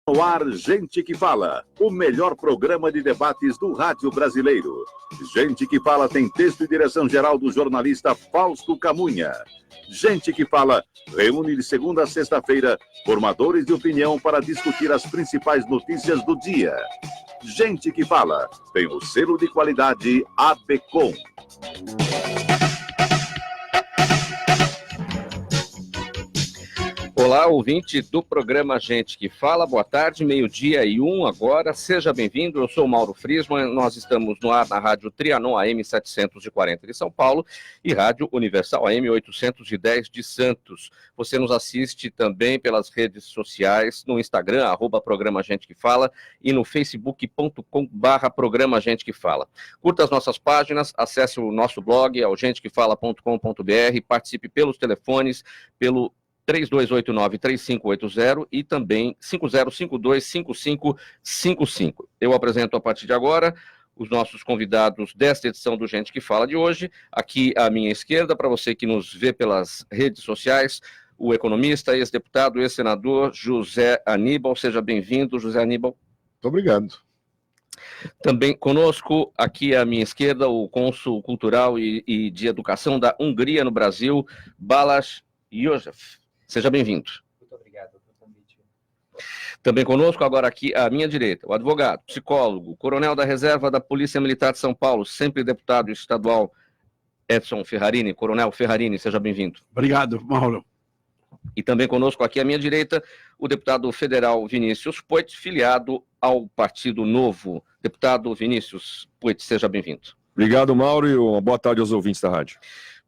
No ar, Gente que Fala, o melhor programa de debates do rádio brasileiro. Gente que Fala tem texto e direção geral do jornalista Fausto Camunha. Gente que Fala reúne de segunda a sexta-feira formadores de opinião para discutir as principais notícias do dia. Gente que Fala tem o selo de qualidade ABECOM. Olá, ouvinte do programa Gente que Fala, boa tarde, 12:01 agora, seja bem-vindo, eu sou o Mauro Friesman, nós estamos no ar na Rádio Trianon AM 740 de São Paulo e Rádio Universal AM 810 de Santos. Você nos assiste também pelas redes sociais, no Instagram, @programa Gente que Fala e no facebook.com/programa Gente que Fala. Curta as nossas páginas, acesse o nosso blog, é o gentequefala.com.br, participe pelos telefones, pelo 3289-3580 e também 5052-5555. Eu apresento a partir de agora os nossos convidados desta edição do Gente que Fala de hoje. Aqui à minha esquerda, para você que nos vê pelas redes sociais, o economista, ex-deputado, ex-senador José Aníbal. Seja bem-vindo, José Aníbal. Muito obrigado. Também conosco, aqui à minha esquerda, o cônsul cultural e de educação da Hungria no Brasil, Balázs József. Seja bem-vindo. Muito obrigado pelo convite. Também conosco, agora aqui à minha direita, o advogado, psicólogo, coronel da reserva da Polícia Militar de São Paulo, sempre deputado estadual, Edson Ferrarini. Coronel Ferrarini, seja bem-vindo. Obrigado, Mauro. E também conosco, aqui à minha direita, o deputado federal Vinícius Poit, filiado ao Partido Novo. Deputado Vinícius Poit, seja bem-vindo. Obrigado, Mauro, e uma boa tarde aos ouvintes da rádio.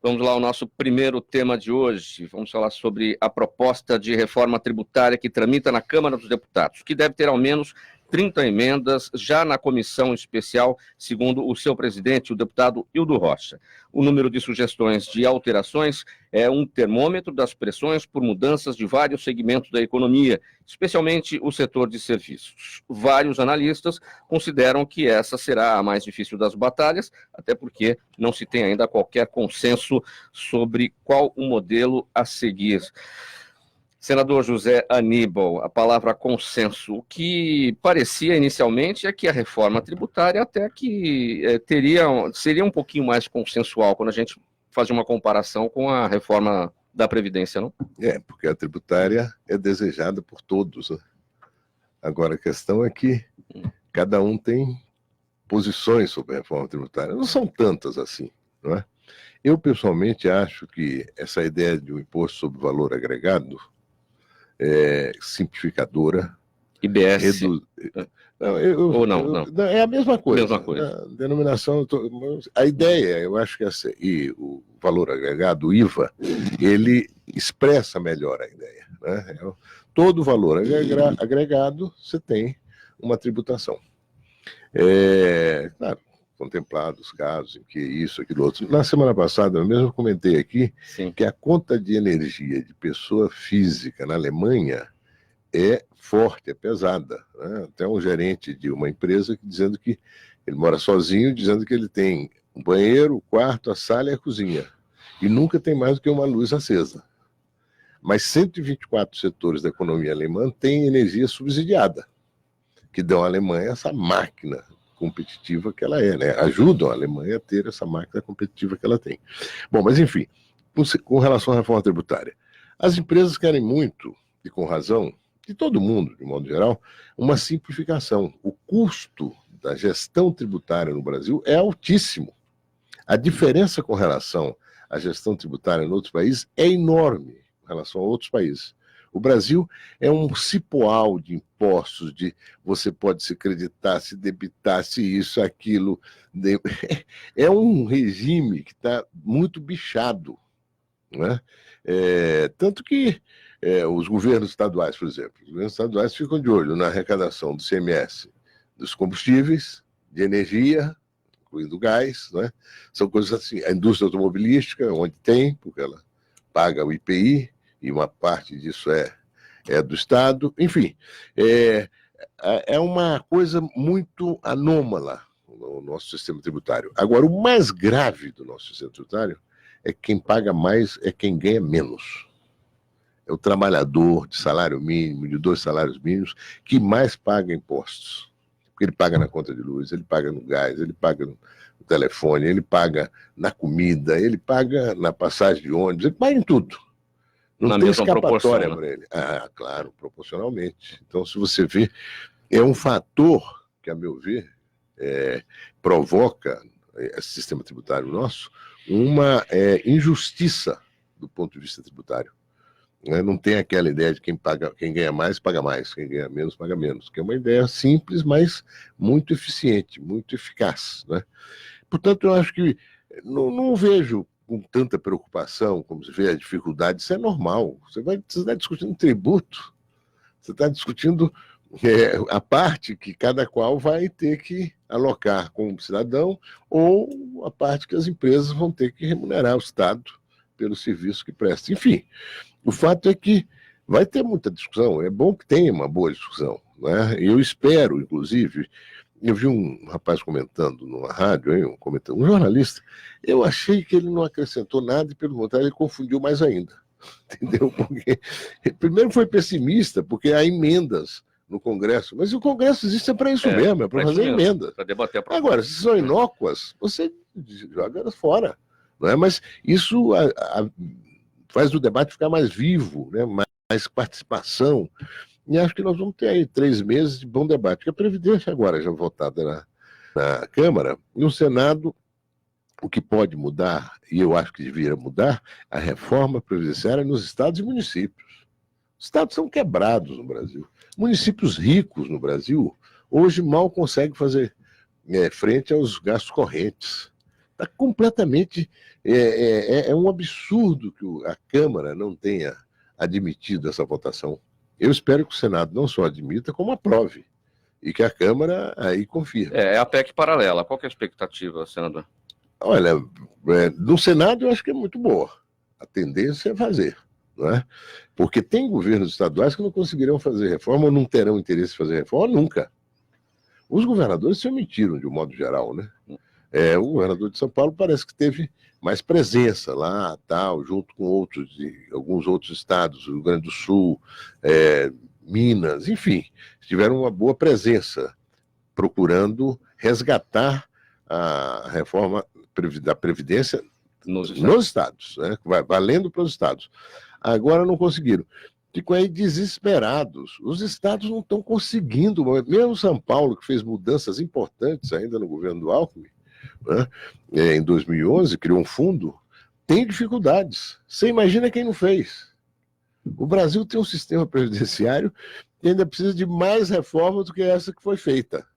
Vamos lá ao nosso primeiro tema de hoje. Vamos falar sobre a proposta de reforma tributária que tramita na Câmara dos Deputados, que deve ter ao menos 30 emendas já na comissão especial, segundo o seu presidente, o deputado Hildo Rocha. O número de sugestões de alterações é um termômetro das pressões por mudanças de vários segmentos da economia, especialmente o setor de serviços. Vários analistas consideram que essa será a mais difícil das batalhas, até porque não se tem ainda qualquer consenso sobre qual o modelo a seguir. Senador José Aníbal, a palavra consenso, o que parecia inicialmente é que a reforma tributária até que seria um pouquinho mais consensual quando a gente fazia uma comparação com a reforma da Previdência, não? Porque a tributária é desejada por todos, né? Agora, a questão é que cada um tem posições sobre a reforma tributária. Não são tantas assim, não é? Eu, pessoalmente, acho que essa ideia de um imposto sobre valor agregado simplificadora. IBS. Não. É a mesma coisa. Mesma coisa. A denominação, a ideia, eu acho que essa, e o valor agregado, o IVA, ele expressa melhor a ideia, né? Todo valor agregado, você tem uma tributação. Claro, contemplados casos em que isso, aquilo outro. Na semana passada, eu mesmo comentei aqui, sim, que a conta de energia de pessoa física na Alemanha é forte, é pesada, né? Até um gerente de uma empresa dizendo que ele mora sozinho, dizendo que ele tem um banheiro, o quarto, a sala e a cozinha. E nunca tem mais do que uma luz acesa. Mas 124 setores da economia alemã têm energia subsidiada, que dão à Alemanha essa máquina competitiva que ela é, né? Ajudam a Alemanha a ter essa máquina competitiva que ela tem. Bom, mas enfim, com relação à reforma tributária, as empresas querem muito, e com razão, de todo mundo, de modo geral, uma simplificação. O custo da gestão tributária no Brasil é altíssimo. A diferença com relação à gestão tributária em outros países é enorme com relação a outros países. O Brasil é um cipoal de impostos, de você pode se creditar, se debitar, se isso, aquilo. É um regime que está muito bichado, né? Tanto que os governos estaduais, por exemplo, os governos estaduais ficam de olho na arrecadação do CMS, dos combustíveis, de energia, incluindo gás, né? São coisas assim. A indústria automobilística, onde tem, porque ela paga o IPI, e uma parte disso é do Estado. Enfim, é uma coisa muito anômala no nosso sistema tributário. Agora, o mais grave do nosso sistema tributário é que quem paga mais é quem ganha menos. é o trabalhador de salário mínimo, de 2 salários mínimos, que mais paga impostos. Porque ele paga na conta de luz, ele paga no gás, ele paga no telefone, ele paga na comida, ele paga na passagem de ônibus, ele paga em tudo. Não tem escapatória para ele. Ah, claro, proporcionalmente. Então, se você vê, é um fator que, a meu ver, provoca esse sistema tributário nosso uma injustiça do ponto de vista tributário. Não tem aquela ideia de quem ganha mais, paga mais, quem ganha menos, paga menos, que é uma ideia simples, mas muito eficiente, muito eficaz, né? Portanto, eu acho que não vejo com tanta preocupação como se vê a dificuldade. Isso é normal. Você está discutindo tributo, você está discutindo a parte que cada qual vai ter que alocar como cidadão ou a parte que as empresas vão ter que remunerar o Estado pelo serviço que presta. Enfim, o fato é que vai ter muita discussão. É bom que tenha uma boa discussão, né? Eu espero, inclusive, eu vi um rapaz comentando numa rádio, um jornalista, eu achei que ele não acrescentou nada e, pelo contrário, ele confundiu mais ainda. Entendeu? Porque, primeiro, foi pessimista, porque há emendas no Congresso, mas o Congresso existe para isso mesmo, é para fazer emenda. Para debater a Agora, se são inócuas, você joga elas fora. Não é? Mas isso faz o debate ficar mais vivo, né? Mais participação. E acho que nós vamos ter aí 3 meses de bom debate. Porque a Previdência agora já votada na Câmara, e no Senado, o que pode mudar, e eu acho que deveria mudar, a reforma previdenciária nos estados e municípios. Os estados são quebrados no Brasil. Municípios ricos no Brasil, hoje mal conseguem fazer frente aos gastos correntes. Está completamente... É um absurdo que a Câmara não tenha admitido essa votação. Eu espero que o Senado não só admita, como aprove. E que a Câmara aí confirme. É a PEC paralela. Qual que é a expectativa, senador? Olha, no Senado eu acho que é muito boa. A tendência é fazer. Não é? Porque tem governos estaduais que não conseguirão fazer reforma ou não terão interesse em fazer reforma nunca. Os governadores se omitiram, de um modo geral, né? O governador de São Paulo parece que teve mais presença lá, tal, junto com alguns outros estados, Rio Grande do Sul, Minas, enfim, tiveram uma boa presença, procurando resgatar a reforma da Previdência nos estados, né? Valendo para os estados. Agora não conseguiram. Ficam aí desesperados. Os estados não estão conseguindo, mesmo São Paulo, que fez mudanças importantes ainda no governo do Alckmin, né? Em 2011, criou um fundo, tem dificuldades. Você imagina quem não fez. O Brasil tem um sistema previdenciário que ainda precisa de mais reforma do que essa que foi feita.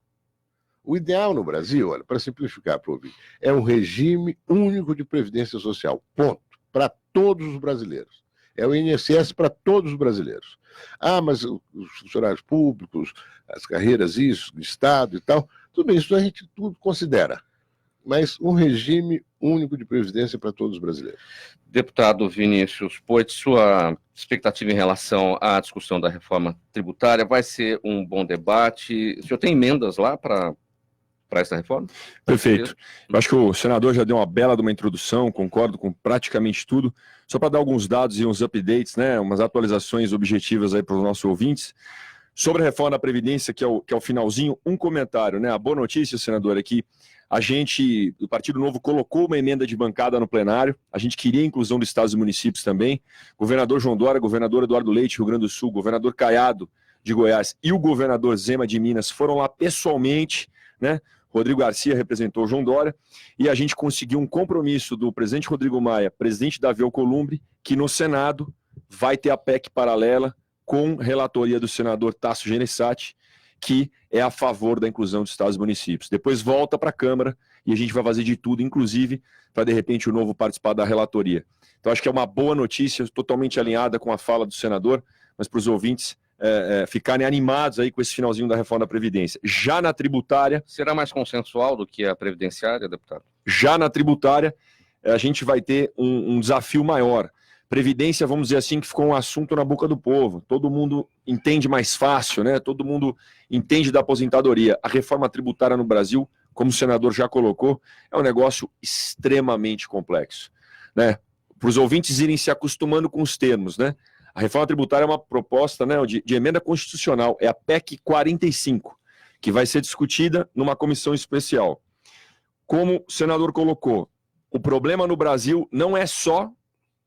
O ideal no Brasil, olha, para simplificar para ouvir, é um regime único de previdência social, ponto, para todos os brasileiros. É o INSS para todos os brasileiros. Ah, mas os funcionários públicos, as carreiras, isso, do Estado e tal, tudo bem, isso a gente tudo considera. Mas um regime único de previdência para todos os brasileiros. Deputado Vinícius Poit, sua expectativa em relação à discussão da reforma tributária vai ser um bom debate? O senhor tem emendas lá para essa reforma? Perfeito. Eu acho que o senador já deu uma bela de uma introdução, concordo com praticamente tudo. Só para dar alguns dados e uns updates, né, umas atualizações objetivas aí para os nossos ouvintes. Sobre a reforma da Previdência, que é o finalzinho, um comentário, né? A boa notícia, senador, é que a gente, o Partido Novo, colocou uma emenda de bancada no plenário. A gente queria a inclusão dos estados e municípios também. Governador João Dória, governador Eduardo Leite, Rio Grande do Sul, governador Caiado de Goiás e o governador Zema de Minas foram lá pessoalmente, né? Rodrigo Garcia representou o João Dória, e a gente conseguiu um compromisso do presidente Rodrigo Maia, presidente Davi Alcolumbre, que no Senado vai ter a PEC paralela com relatoria do senador Tasso Gereissati, que é a favor da inclusão dos estados e municípios. Depois volta para a Câmara e a gente vai fazer de tudo, inclusive, para de repente o Novo participar da relatoria. Então acho que é uma boa notícia, totalmente alinhada com a fala do senador, mas para os ouvintes ficarem animados aí com esse finalzinho da reforma da Previdência. Já na tributária... Será mais consensual do que a previdenciária, deputado? Já na tributária, a gente vai ter um desafio maior. Previdência, vamos dizer assim, que ficou um assunto na boca do povo. Todo mundo entende mais fácil, né? Todo mundo entende da aposentadoria. A reforma tributária no Brasil, como o senador já colocou, é um negócio extremamente complexo, né? Para os ouvintes irem se acostumando com os termos, né? A reforma tributária é uma proposta, né, de emenda constitucional, é a PEC 45, que vai ser discutida numa comissão especial. Como o senador colocou, o problema no Brasil não é só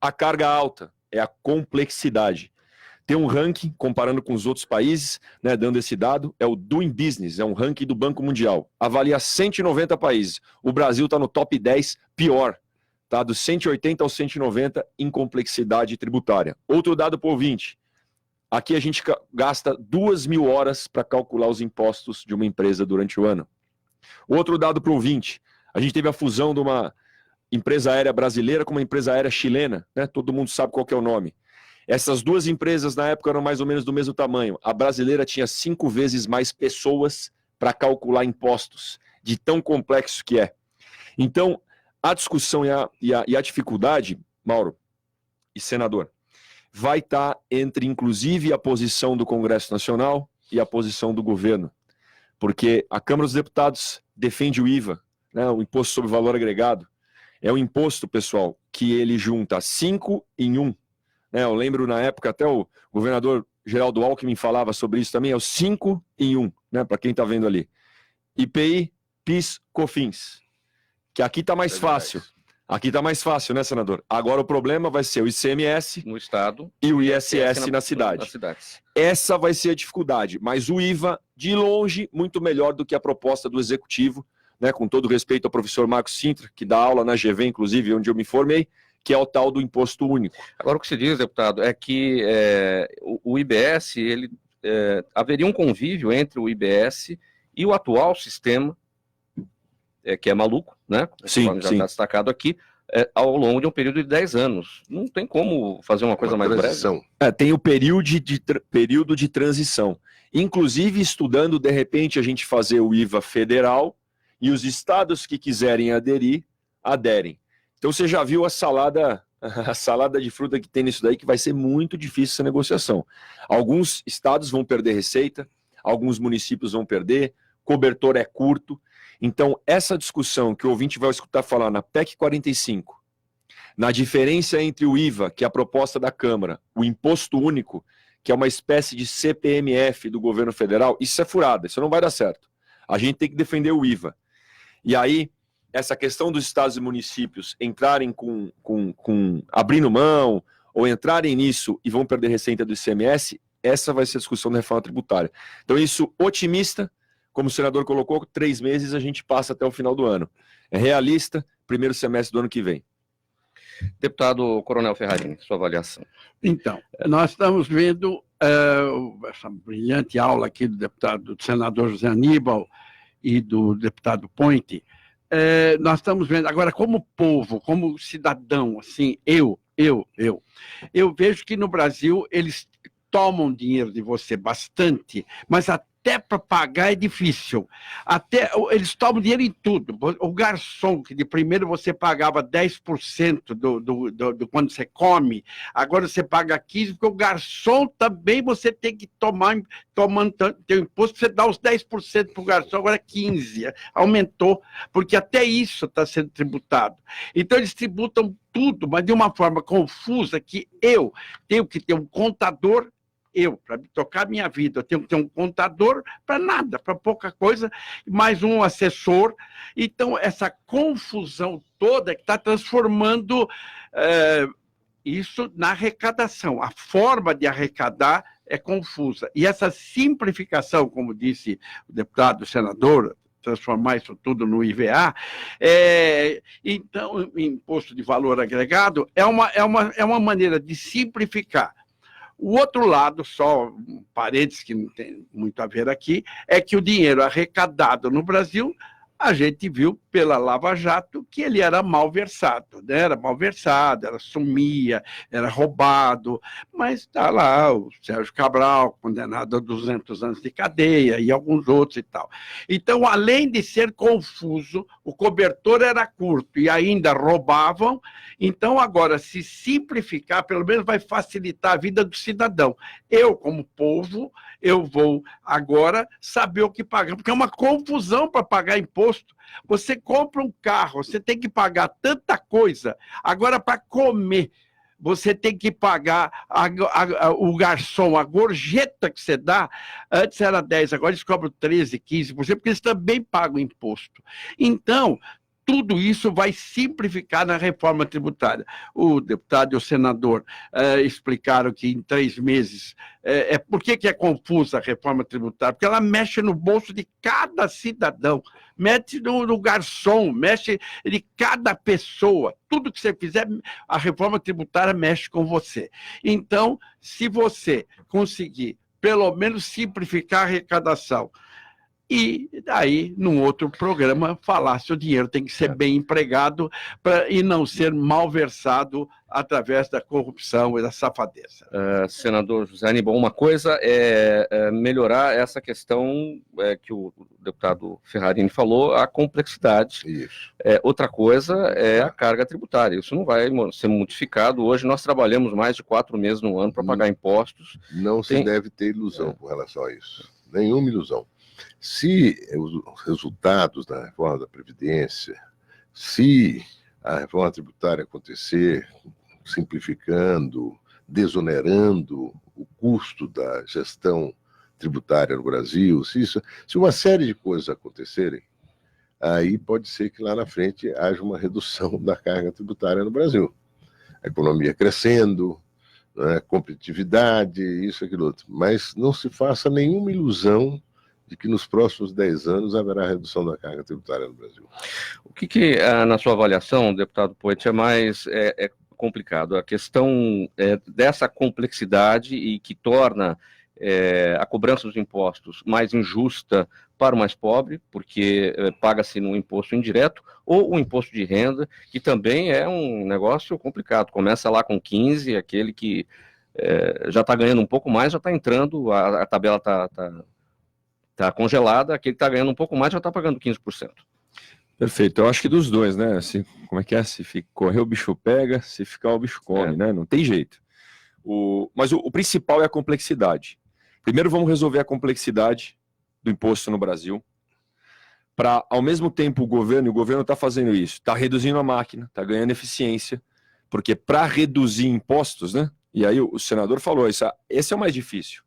a carga alta, é a complexidade. Tem um ranking, comparando com os outros países, né, dando esse dado, é o Doing Business, é um ranking do Banco Mundial. Avalia 190 países. O Brasil está no top 10, pior. Tá, dos 180 aos 190 em complexidade tributária. Outro dado para o ouvinte. Aqui a gente gasta 2.000 horas para calcular os impostos de uma empresa durante o ano. Outro dado para o ouvinte. A gente teve a fusão de uma empresa aérea brasileira com uma empresa aérea chilena, né? Todo mundo sabe qual que é o nome. Essas duas empresas na época eram mais ou menos do mesmo tamanho. A brasileira tinha 5 vezes mais pessoas para calcular impostos, de tão complexo que é. Então, a discussão e a dificuldade, Mauro e senador, vai estar entre, inclusive, a posição do Congresso Nacional e a posição do governo. Porque a Câmara dos Deputados defende o IVA, né, o Imposto sobre Valor Agregado. É um imposto, pessoal, que ele junta 5 em 1. Né, eu lembro na época, até o governador Geraldo Alckmin falava sobre isso também, é o 5 em 1, né, para quem está vendo ali. IPI, PIS, COFINS. Que aqui está mais fácil. Aqui está mais fácil, né, senador? Agora o problema vai ser o ICMS no estado e o ISS na cidade. Essa vai ser a dificuldade, mas o IVA, de longe, muito melhor do que a proposta do Executivo, né, com todo respeito ao professor Marcos Sintra, que dá aula na GV, inclusive, onde eu me formei, que é o tal do imposto único. Agora, o que se diz, deputado, é que o IBS, haveria um convívio entre o IBS e o atual sistema, que é maluco, né? Sim, já está destacado aqui, ao longo de um período de 10 anos. Não tem como fazer uma coisa mais breve? Tem o período de transição. Inclusive, estudando, de repente, a gente fazer o IVA federal e os estados que quiserem aderir, aderem. Então, você já viu a salada de fruta que tem nisso daí, que vai ser muito difícil essa negociação. Alguns estados vão perder receita, alguns municípios vão perder, cobertor é curto. Então, essa discussão que o ouvinte vai escutar falar na PEC 45, na diferença entre o IVA, que é a proposta da Câmara, o imposto único, que é uma espécie de CPMF do governo federal, isso é furada, isso não vai dar certo. A gente tem que defender o IVA. E aí, essa questão dos estados e municípios entrarem abrindo mão, ou entrarem nisso e vão perder receita do ICMS, essa vai ser a discussão da reforma tributária. Então, isso otimista, como o senador colocou, 3 meses a gente passa até o final do ano. É realista, primeiro semestre do ano que vem. Deputado Coronel Ferrarini, sua avaliação. Então, nós estamos vendo essa brilhante aula aqui do senador José Aníbal e do deputado Pointe. Nós estamos vendo, agora, como povo, como cidadão, assim, eu vejo que no Brasil eles tomam dinheiro de você bastante, mas até para pagar é difícil. Até eles tomam dinheiro em tudo. O garçom, que de primeiro você pagava 10% do quando você come, agora você paga 15%, porque o garçom também você tem que tomando teu imposto, você dá os 10% para o garçom, agora é 15%. Aumentou, porque até isso está sendo tributado. Então eles tributam tudo, mas de uma forma confusa, que eu tenho que ter um contador. Para tocar minha vida, eu tenho que ter um contador para nada, para pouca coisa, mais um assessor. Então, essa confusão toda que está transformando isso na arrecadação. A forma de arrecadar é confusa. E essa simplificação, como disse o deputado, o senador, transformar isso tudo no IVA, então, imposto de valor agregado, é uma maneira de simplificar. O outro lado, só um parênteses que não tem muito a ver aqui, é que o dinheiro arrecadado no Brasil, a gente viu pela Lava Jato que ele era malversado, né? Era malversado, sumia, era roubado, mas está lá o Sérgio Cabral, condenado a 200 anos de cadeia, e alguns outros e tal. Então, além de ser confuso, o cobertor era curto e ainda roubavam, então agora, se simplificar, pelo menos vai facilitar a vida do cidadão. Eu, como povo, eu vou agora saber o que pagar, porque é uma confusão para pagar imposto. Você compra um carro, você tem que pagar tanta coisa. Agora, para comer, você tem que pagar o garçom, a gorjeta que você dá, antes era 10%, agora eles cobram 13%, 15%, porque eles também pagam imposto. Então, tudo isso vai simplificar na reforma tributária. O deputado e o senador explicaram que em 3 meses... por que é confusa a reforma tributária? Porque ela mexe no bolso de cada cidadão, mexe no garçom, mexe de cada pessoa. Tudo que você fizer, a reforma tributária mexe com você. Então, se você conseguir, pelo menos, simplificar a arrecadação, e daí, num outro programa, falar se o dinheiro tem que ser bem empregado e não ser malversado através da corrupção e da safadeza. Senador José Aníbal, uma coisa é melhorar essa questão que o deputado Ferrarini falou, a complexidade. Isso. Outra coisa é a carga tributária. Isso não vai ser modificado. Hoje nós trabalhamos mais de 4 meses no ano para pagar impostos. Não se deve ter ilusão com relação a isso. Nenhuma ilusão. Se os resultados da reforma da Previdência, se a reforma tributária acontecer, simplificando, desonerando o custo da gestão tributária no Brasil, se uma série de coisas acontecerem, aí pode ser que lá na frente haja uma redução da carga tributária no Brasil. A economia crescendo, né, competitividade, isso, aquilo outro. Mas não se faça nenhuma ilusão de que nos próximos 10 anos haverá redução da carga tributária no Brasil. O que na sua avaliação, deputado Poit, é mais complicado? A questão dessa complexidade e que torna a cobrança dos impostos mais injusta para o mais pobre, porque paga-se no imposto indireto, ou o imposto de renda, que também é um negócio complicado. Começa lá com 15%, aquele que já está ganhando um pouco mais, já está entrando, a tabela está congelada, aquele que está ganhando um pouco mais já está pagando 15%. Perfeito, eu acho que dos dois, né? Como é que é? Se correr o bicho pega, se ficar o bicho come, né? Não tem jeito. Mas o principal é a complexidade. Primeiro vamos resolver a complexidade do imposto no Brasil, para ao mesmo tempo o governo está fazendo isso, está reduzindo a máquina, está ganhando eficiência, porque para reduzir impostos, né? E aí o senador falou, esse é o mais difícil.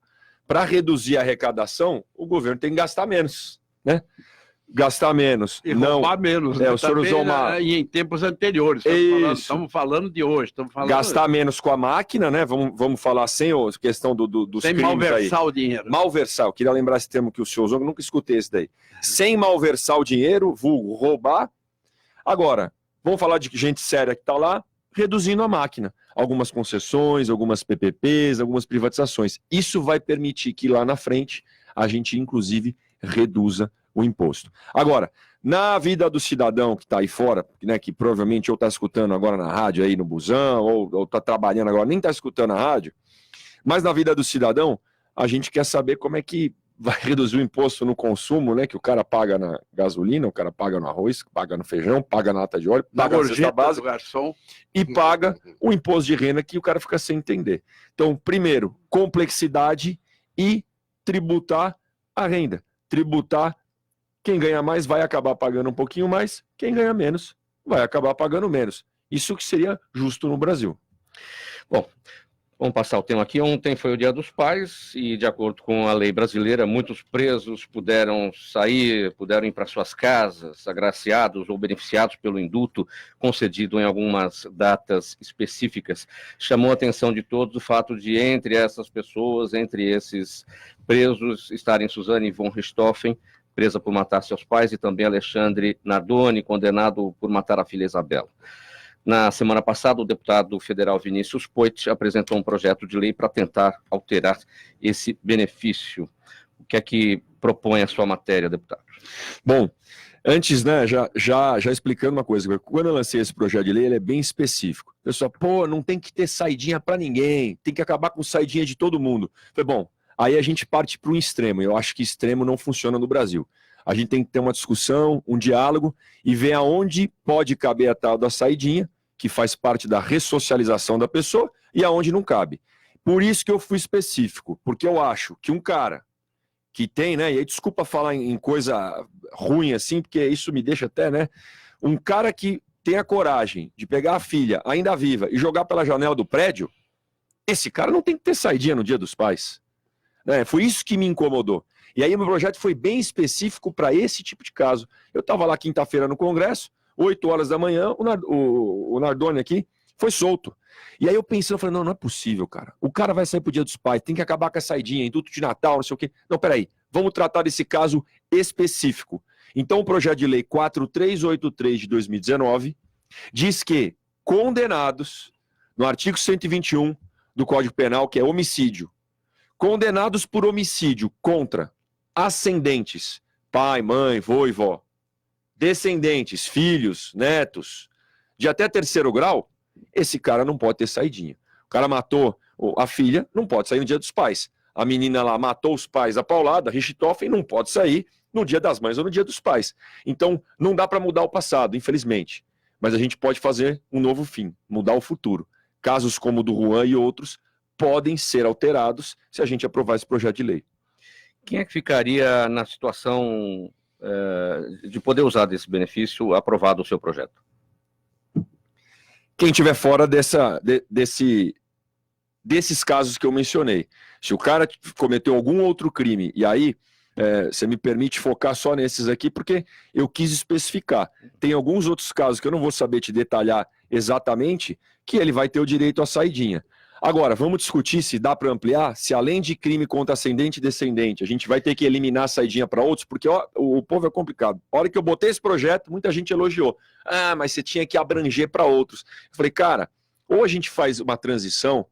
Para reduzir a arrecadação, o governo tem que gastar menos, né? Gastar menos. E não roubar menos. O senhor usou E em tempos anteriores. Estamos falando de hoje. Gastar menos com a máquina, né? Vamos falar sem a questão dos sem crimes malversar aí. O dinheiro. Malversar. Eu queria lembrar esse termo que o senhor usou, eu nunca escutei esse daí. Sem malversar o dinheiro, vulgo roubar. Agora, vamos falar de gente séria que está lá, reduzindo a máquina. Algumas concessões, algumas PPPs, algumas privatizações. Isso vai permitir que lá na frente a gente, inclusive, reduza o imposto. Agora, na vida do cidadão que está aí fora, né, que provavelmente ou está escutando agora na rádio, aí no busão, ou está trabalhando agora, nem está escutando a rádio, mas na vida do cidadão, a gente quer saber como é que vai reduzir o imposto no consumo, né, que o cara paga na gasolina, o cara paga no arroz, paga no feijão, paga na lata de óleo, paga na cesta básica, garçom, e paga o imposto de renda que o cara fica sem entender. Então, primeiro, complexidade e tributar a renda. Tributar, quem ganha mais vai acabar pagando um pouquinho mais, quem ganha menos vai acabar pagando menos. Isso que seria justo no Brasil. Bom, vamos passar o tema aqui. Ontem foi o Dia dos Pais e, de acordo com a lei brasileira, muitos presos puderam sair, puderam ir para suas casas, agraciados ou beneficiados pelo indulto concedido em algumas datas específicas. Chamou a atenção de todos o fato de, entre essas pessoas, entre esses presos, estarem Suzane von Richthofen, presa por matar seus pais, e também Alexandre Nardoni, condenado por matar a filha Isabela. Na semana passada, o deputado federal Vinícius Poit apresentou um projeto de lei para tentar alterar esse benefício. O que é que propõe a sua matéria, deputado? Bom, antes, né, já explicando uma coisa, quando eu lancei esse projeto de lei, ele é bem específico. O pessoal, não tem que ter saidinha para ninguém, tem que acabar com saidinha de todo mundo. Falei, bom, aí a gente parte para um extremo, eu acho que extremo não funciona no Brasil. A gente tem que ter uma discussão, um diálogo, e ver aonde pode caber a tal da saidinha, que faz parte da ressocialização da pessoa, e aonde não cabe. Por isso que eu fui específico, porque eu acho que um cara que tem, né, e aí desculpa falar em coisa ruim assim, porque isso me deixa até, né, um cara que tem a coragem de pegar a filha, ainda viva, e jogar pela janela do prédio, esse cara não tem que ter saidinha no Dia dos Pais. Né? Foi isso que me incomodou. E aí o meu projeto foi bem específico para esse tipo de caso. Eu estava lá quinta-feira no Congresso, 8 horas da manhã, o Nardoni aqui foi solto. E aí eu pensei, eu falei, não é possível, cara. O cara vai sair pro Dia dos Pais, tem que acabar com a saidinha, indulto de Natal, não sei o quê. Não, peraí, vamos tratar desse caso específico. Então o projeto de lei 4383 de 2019 diz que condenados, no artigo 121 do Código Penal, que é homicídio, condenados por homicídio contra ascendentes, pai, mãe, vô e vó, descendentes, filhos, netos, de até 3º grau, esse cara não pode ter saidinha. O cara matou a filha, não pode sair no Dia dos Pais. A menina lá matou os pais a paulada, Richthofen, não pode sair no Dia das Mães ou no Dia dos Pais. Então, não dá para mudar o passado, infelizmente. Mas a gente pode fazer um novo fim, mudar o futuro. Casos como o do Juan e outros podem ser alterados se a gente aprovar esse projeto de lei. Quem é que ficaria na situação de poder usar desse benefício aprovado o seu projeto? Quem estiver fora desses casos que eu mencionei. Se o cara cometeu algum outro crime, e aí você me permite focar só nesses aqui, porque eu quis especificar. Tem alguns outros casos que eu não vou saber te detalhar exatamente, que ele vai ter o direito à saidinha. Agora, vamos discutir se dá para ampliar, se além de crime contra ascendente e descendente, a gente vai ter que eliminar a saidinha para outros, porque o povo é complicado. A hora que eu botei esse projeto, muita gente elogiou. Ah, mas você tinha que abranger para outros. Eu falei, cara, ou a gente faz uma transição,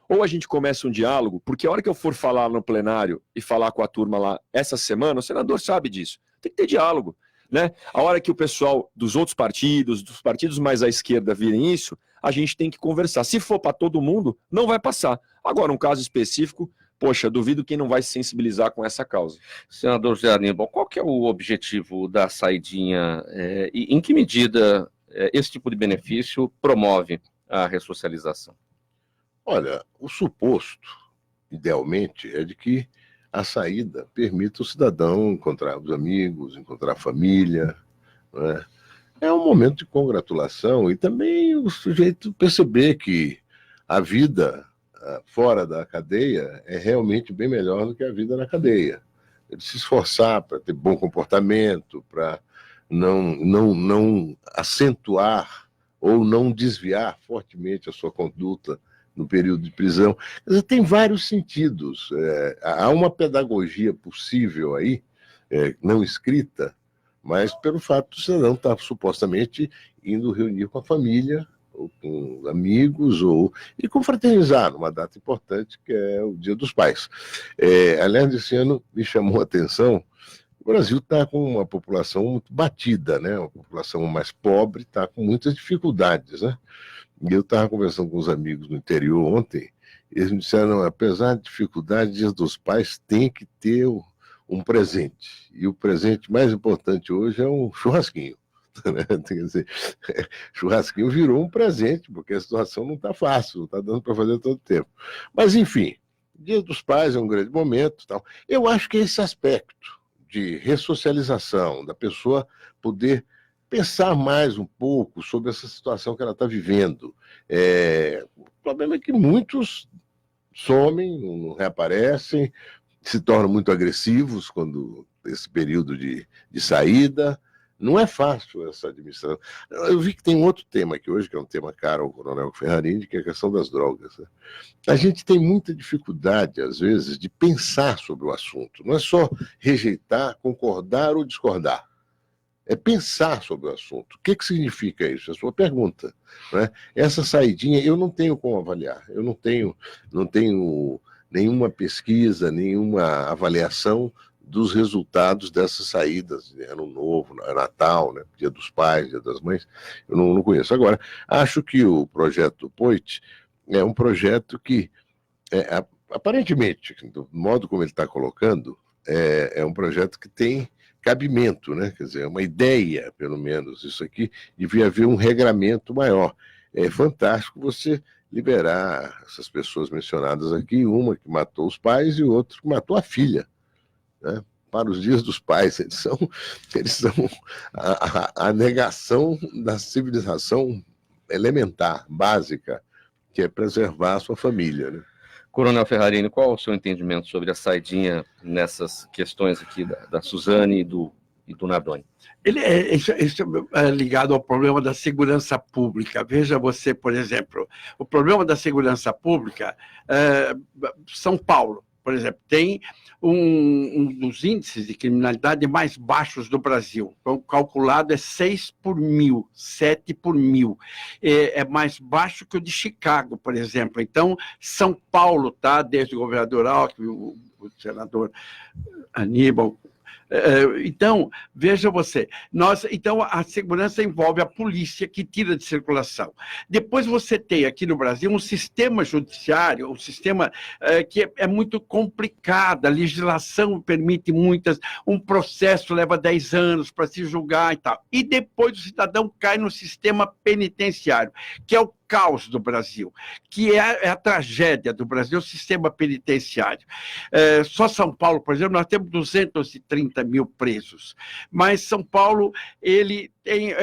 ou a gente começa um diálogo, porque a hora que eu for falar no plenário e falar com a turma lá essa semana, o senador sabe disso. Tem que ter diálogo, né? A hora que o pessoal dos outros partidos, dos partidos mais à esquerda virem isso, a gente tem que conversar. Se for para todo mundo, não vai passar. Agora, um caso específico, poxa, duvido quem não vai se sensibilizar com essa causa. Senador José Aníbal, qual que é o objetivo da saidinha e em que medida esse tipo de benefício promove a ressocialização? Olha, o suposto, idealmente, é de que a saída permita o cidadão encontrar os amigos, encontrar a família, não é? É um momento de congratulação e também o sujeito perceber que a vida fora da cadeia é realmente bem melhor do que a vida na cadeia. Ele se esforçar para ter bom comportamento, para não acentuar ou não desviar fortemente a sua conduta no período de prisão. Quer dizer, tem vários sentidos. Há uma pedagogia possível aí, não escrita, mas pelo fato do cidadão estar supostamente indo reunir com a família, ou com amigos, e confraternizar numa data importante, que é o Dia dos Pais. Aliás, esse ano me chamou a atenção, o Brasil está com uma população muito batida, né? Uma população mais pobre, está com muitas dificuldades, né? E eu estava conversando com os amigos no interior ontem, e eles me disseram, apesar da dificuldade, Dia dos Pais tem que ter um presente. E o presente mais importante hoje é um churrasquinho. Quer dizer, churrasquinho virou um presente, porque a situação não está fácil, não está dando para fazer todo o tempo. Mas, enfim, Dia dos Pais é um grande momento. Tal. Eu acho que esse aspecto de ressocialização, da pessoa poder pensar mais um pouco sobre essa situação que ela está vivendo. O problema é que muitos somem, não reaparecem, se tornam muito agressivos quando esse período de saída. Não é fácil essa administração. Eu vi que tem um outro tema aqui hoje, que é um tema caro ao Coronel Ferrarini, que é a questão das drogas. Né? A gente tem muita dificuldade, às vezes, de pensar sobre o assunto. Não é só rejeitar, concordar ou discordar. É pensar sobre o assunto. O que significa isso? É a sua pergunta. Né? Essa saidinha, eu não tenho como avaliar. Eu não tenho nenhuma pesquisa, nenhuma avaliação dos resultados dessas saídas, Ano Novo, Natal, né? Dia dos Pais, Dia das Mães, eu não conheço. Agora, acho que o projeto do Poit é um projeto que, aparentemente, do modo como ele está colocando, é um projeto que tem cabimento, né? Quer dizer, uma ideia, pelo menos, isso aqui, devia haver um regramento maior. É fantástico você liberar essas pessoas mencionadas aqui, uma que matou os pais e outra que matou a filha. Né? para os dias dos pais. Eles são a negação da civilização elementar, básica, que é preservar a sua família, né? Coronel Ferrarini, qual é o seu entendimento sobre a saidinha nessas questões aqui da Suzane e do Nardoni? Isso é ligado ao problema da segurança pública. Veja você, por exemplo, o problema da segurança pública, São Paulo, por exemplo, tem um dos índices de criminalidade mais baixos do Brasil. Então, calculado é 6 por 1.000, 7 por 1.000. É mais baixo que o de Chicago, por exemplo. Então, São Paulo, tá, desde o governador Alckmin, o senador Aníbal. Então, veja você, então a segurança envolve a polícia que tira de circulação. Depois você tem aqui no Brasil um sistema judiciário, um sistema que é muito complicado, a legislação permite um processo leva 10 anos para se julgar e tal. E depois o cidadão cai no sistema penitenciário, que é o caos do Brasil, que é a tragédia do Brasil, o sistema penitenciário. Só São Paulo, por exemplo, nós temos 230 mil presos, mas São Paulo, ele tem...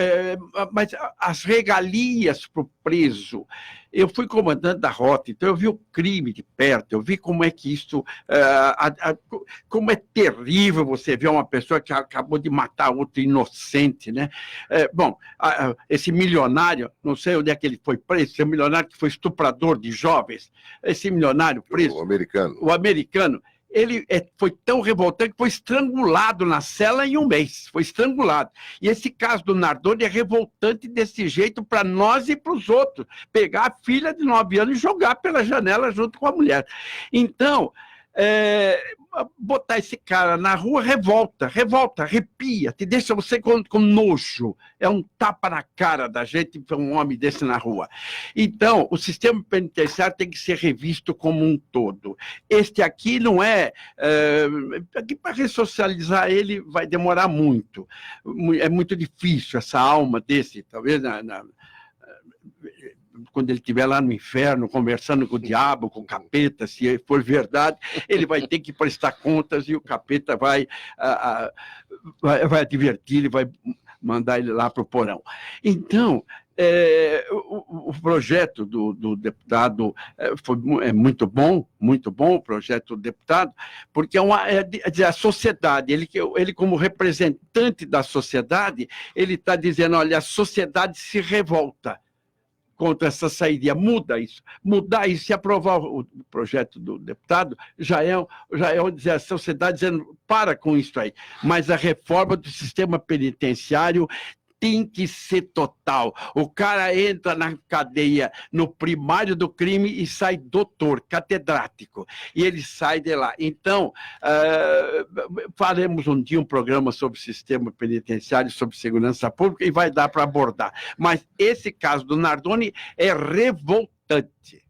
mas as regalias para o preso... Eu fui comandante da rota, então eu vi o crime de perto, eu vi como é que isso... como é terrível você ver uma pessoa que acabou de matar outro inocente, né? Esse milionário, não sei onde é que ele foi preso, esse milionário que foi estuprador de jovens, esse milionário preso... O americano, ele foi tão revoltante que foi estrangulado na cela em um mês, foi estrangulado. E esse caso do Nardoni é revoltante desse jeito para nós e para os outros, pegar a filha de 9 anos e jogar pela janela junto com a mulher. Então, botar esse cara na rua revolta, arrepia, te deixa você com nojo, é um tapa na cara da gente ver um homem desse na rua. Então, o sistema penitenciário tem que ser revisto como um todo. Este aqui não aqui para ressocializar ele vai demorar muito, é muito difícil essa alma desse, talvez quando ele estiver lá no inferno, conversando com o diabo, com o capeta, se for verdade, ele vai ter que prestar contas e o capeta vai advertir, ele vai mandar ele lá para o porão. Então, o projeto do deputado é muito bom o projeto do deputado, porque a sociedade, ele como representante da sociedade, ele está dizendo, olha, a sociedade se revolta contra essa saída, mudar isso, se aprovar o projeto do deputado, já é dizer, a sociedade dizendo, para com isso aí, mas a reforma do sistema penitenciário tem que ser total. O cara entra na cadeia no primário do crime e sai doutor, catedrático, e ele sai de lá. Então, faremos um dia um programa sobre sistema penitenciário, sobre segurança pública, e vai dar para abordar. Mas esse caso do Nardoni é revoltante.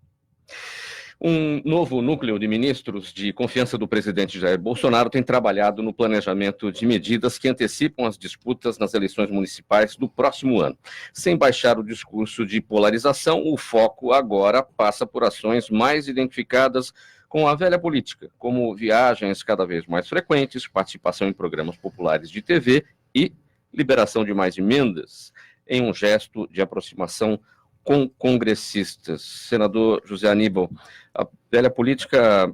Um novo núcleo de ministros de confiança do presidente Jair Bolsonaro tem trabalhado no planejamento de medidas que antecipam as disputas nas eleições municipais do próximo ano. Sem baixar o discurso de polarização, o foco agora passa por ações mais identificadas com a velha política, como viagens cada vez mais frequentes, participação em programas populares de TV e liberação de mais emendas, em um gesto de aproximação com congressistas. Senador José Aníbal, a velha política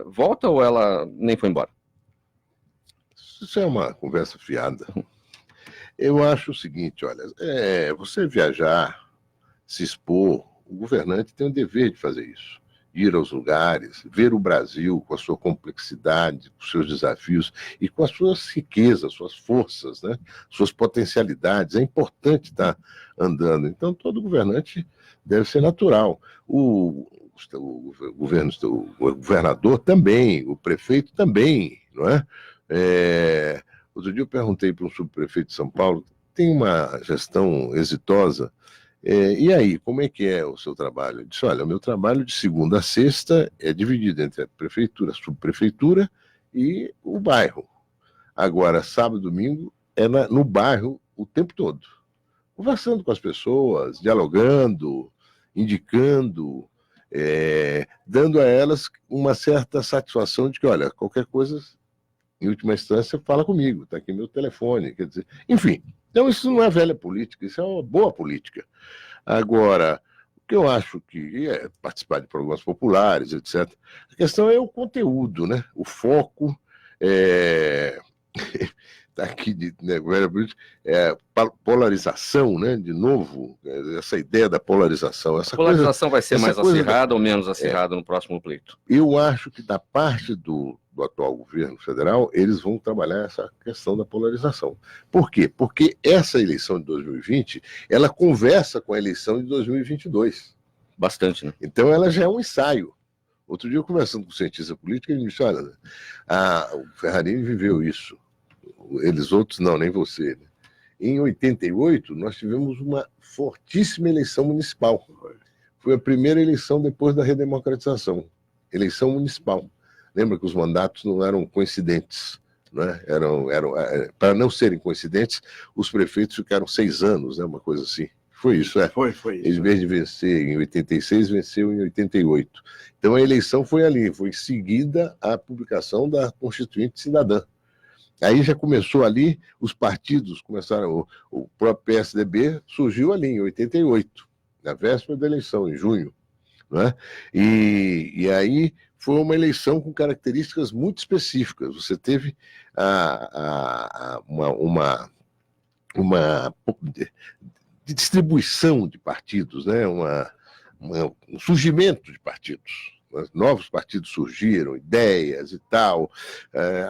volta ou ela nem foi embora? Isso é uma conversa fiada. Eu acho o seguinte, olha, você viajar, se expor, o governante tem o dever de fazer isso. Ir aos lugares, ver o Brasil com a sua complexidade, com os seus desafios e com as suas riquezas, suas forças, né? Suas potencialidades. É importante estar andando. Então, todo governante deve ser natural. O governador também, o prefeito também, não é? Outro dia eu perguntei para um subprefeito de São Paulo, tem uma gestão exitosa, e aí, como é que é o seu trabalho? Ele disse, olha, o meu trabalho de segunda a sexta é dividido entre a prefeitura, a subprefeitura e o bairro. Agora, sábado e domingo é no bairro o tempo todo. Conversando com as pessoas, dialogando, indicando, dando a elas uma certa satisfação de que, olha, qualquer coisa em última instância, fala comigo, está aqui meu telefone, quer dizer, enfim. Então, isso não é velha política, isso é uma boa política. Agora, o que eu acho que é participar de programas populares, etc., a questão é o conteúdo, né? O foco, está aqui, né, polarização, né? De novo, essa ideia da polarização. Essa polarização vai ser mais acirrada da... ou menos acirrada no próximo pleito? Eu acho que da parte do atual governo federal, eles vão trabalhar essa questão da polarização. Por quê? Porque essa eleição de 2020, ela conversa com a eleição de 2022. Bastante, né? Então, ela já é um ensaio. Outro dia, eu conversando com um cientista político, ele me disse, olha, o Ferrarini viveu isso. Eles outros não, nem você. Né? Em 88, nós tivemos uma fortíssima eleição municipal. Foi a primeira eleição depois da redemocratização. Eleição municipal. Lembra que os mandatos não eram coincidentes, né? Para não serem coincidentes, os prefeitos ficaram 6 anos, né? Uma coisa assim. Foi isso, é? Foi isso. Em vez de vencer em 86, venceu em 88. Então a eleição foi ali, foi seguida a publicação da Constituinte Cidadã. Aí já começou ali, os partidos começaram, o próprio PSDB surgiu ali em 88, na véspera da eleição, em junho. Né? E aí foi uma eleição com características muito específicas. Você teve uma distribuição de partidos, né? Um surgimento de partidos. Novos partidos surgiram, ideias e tal.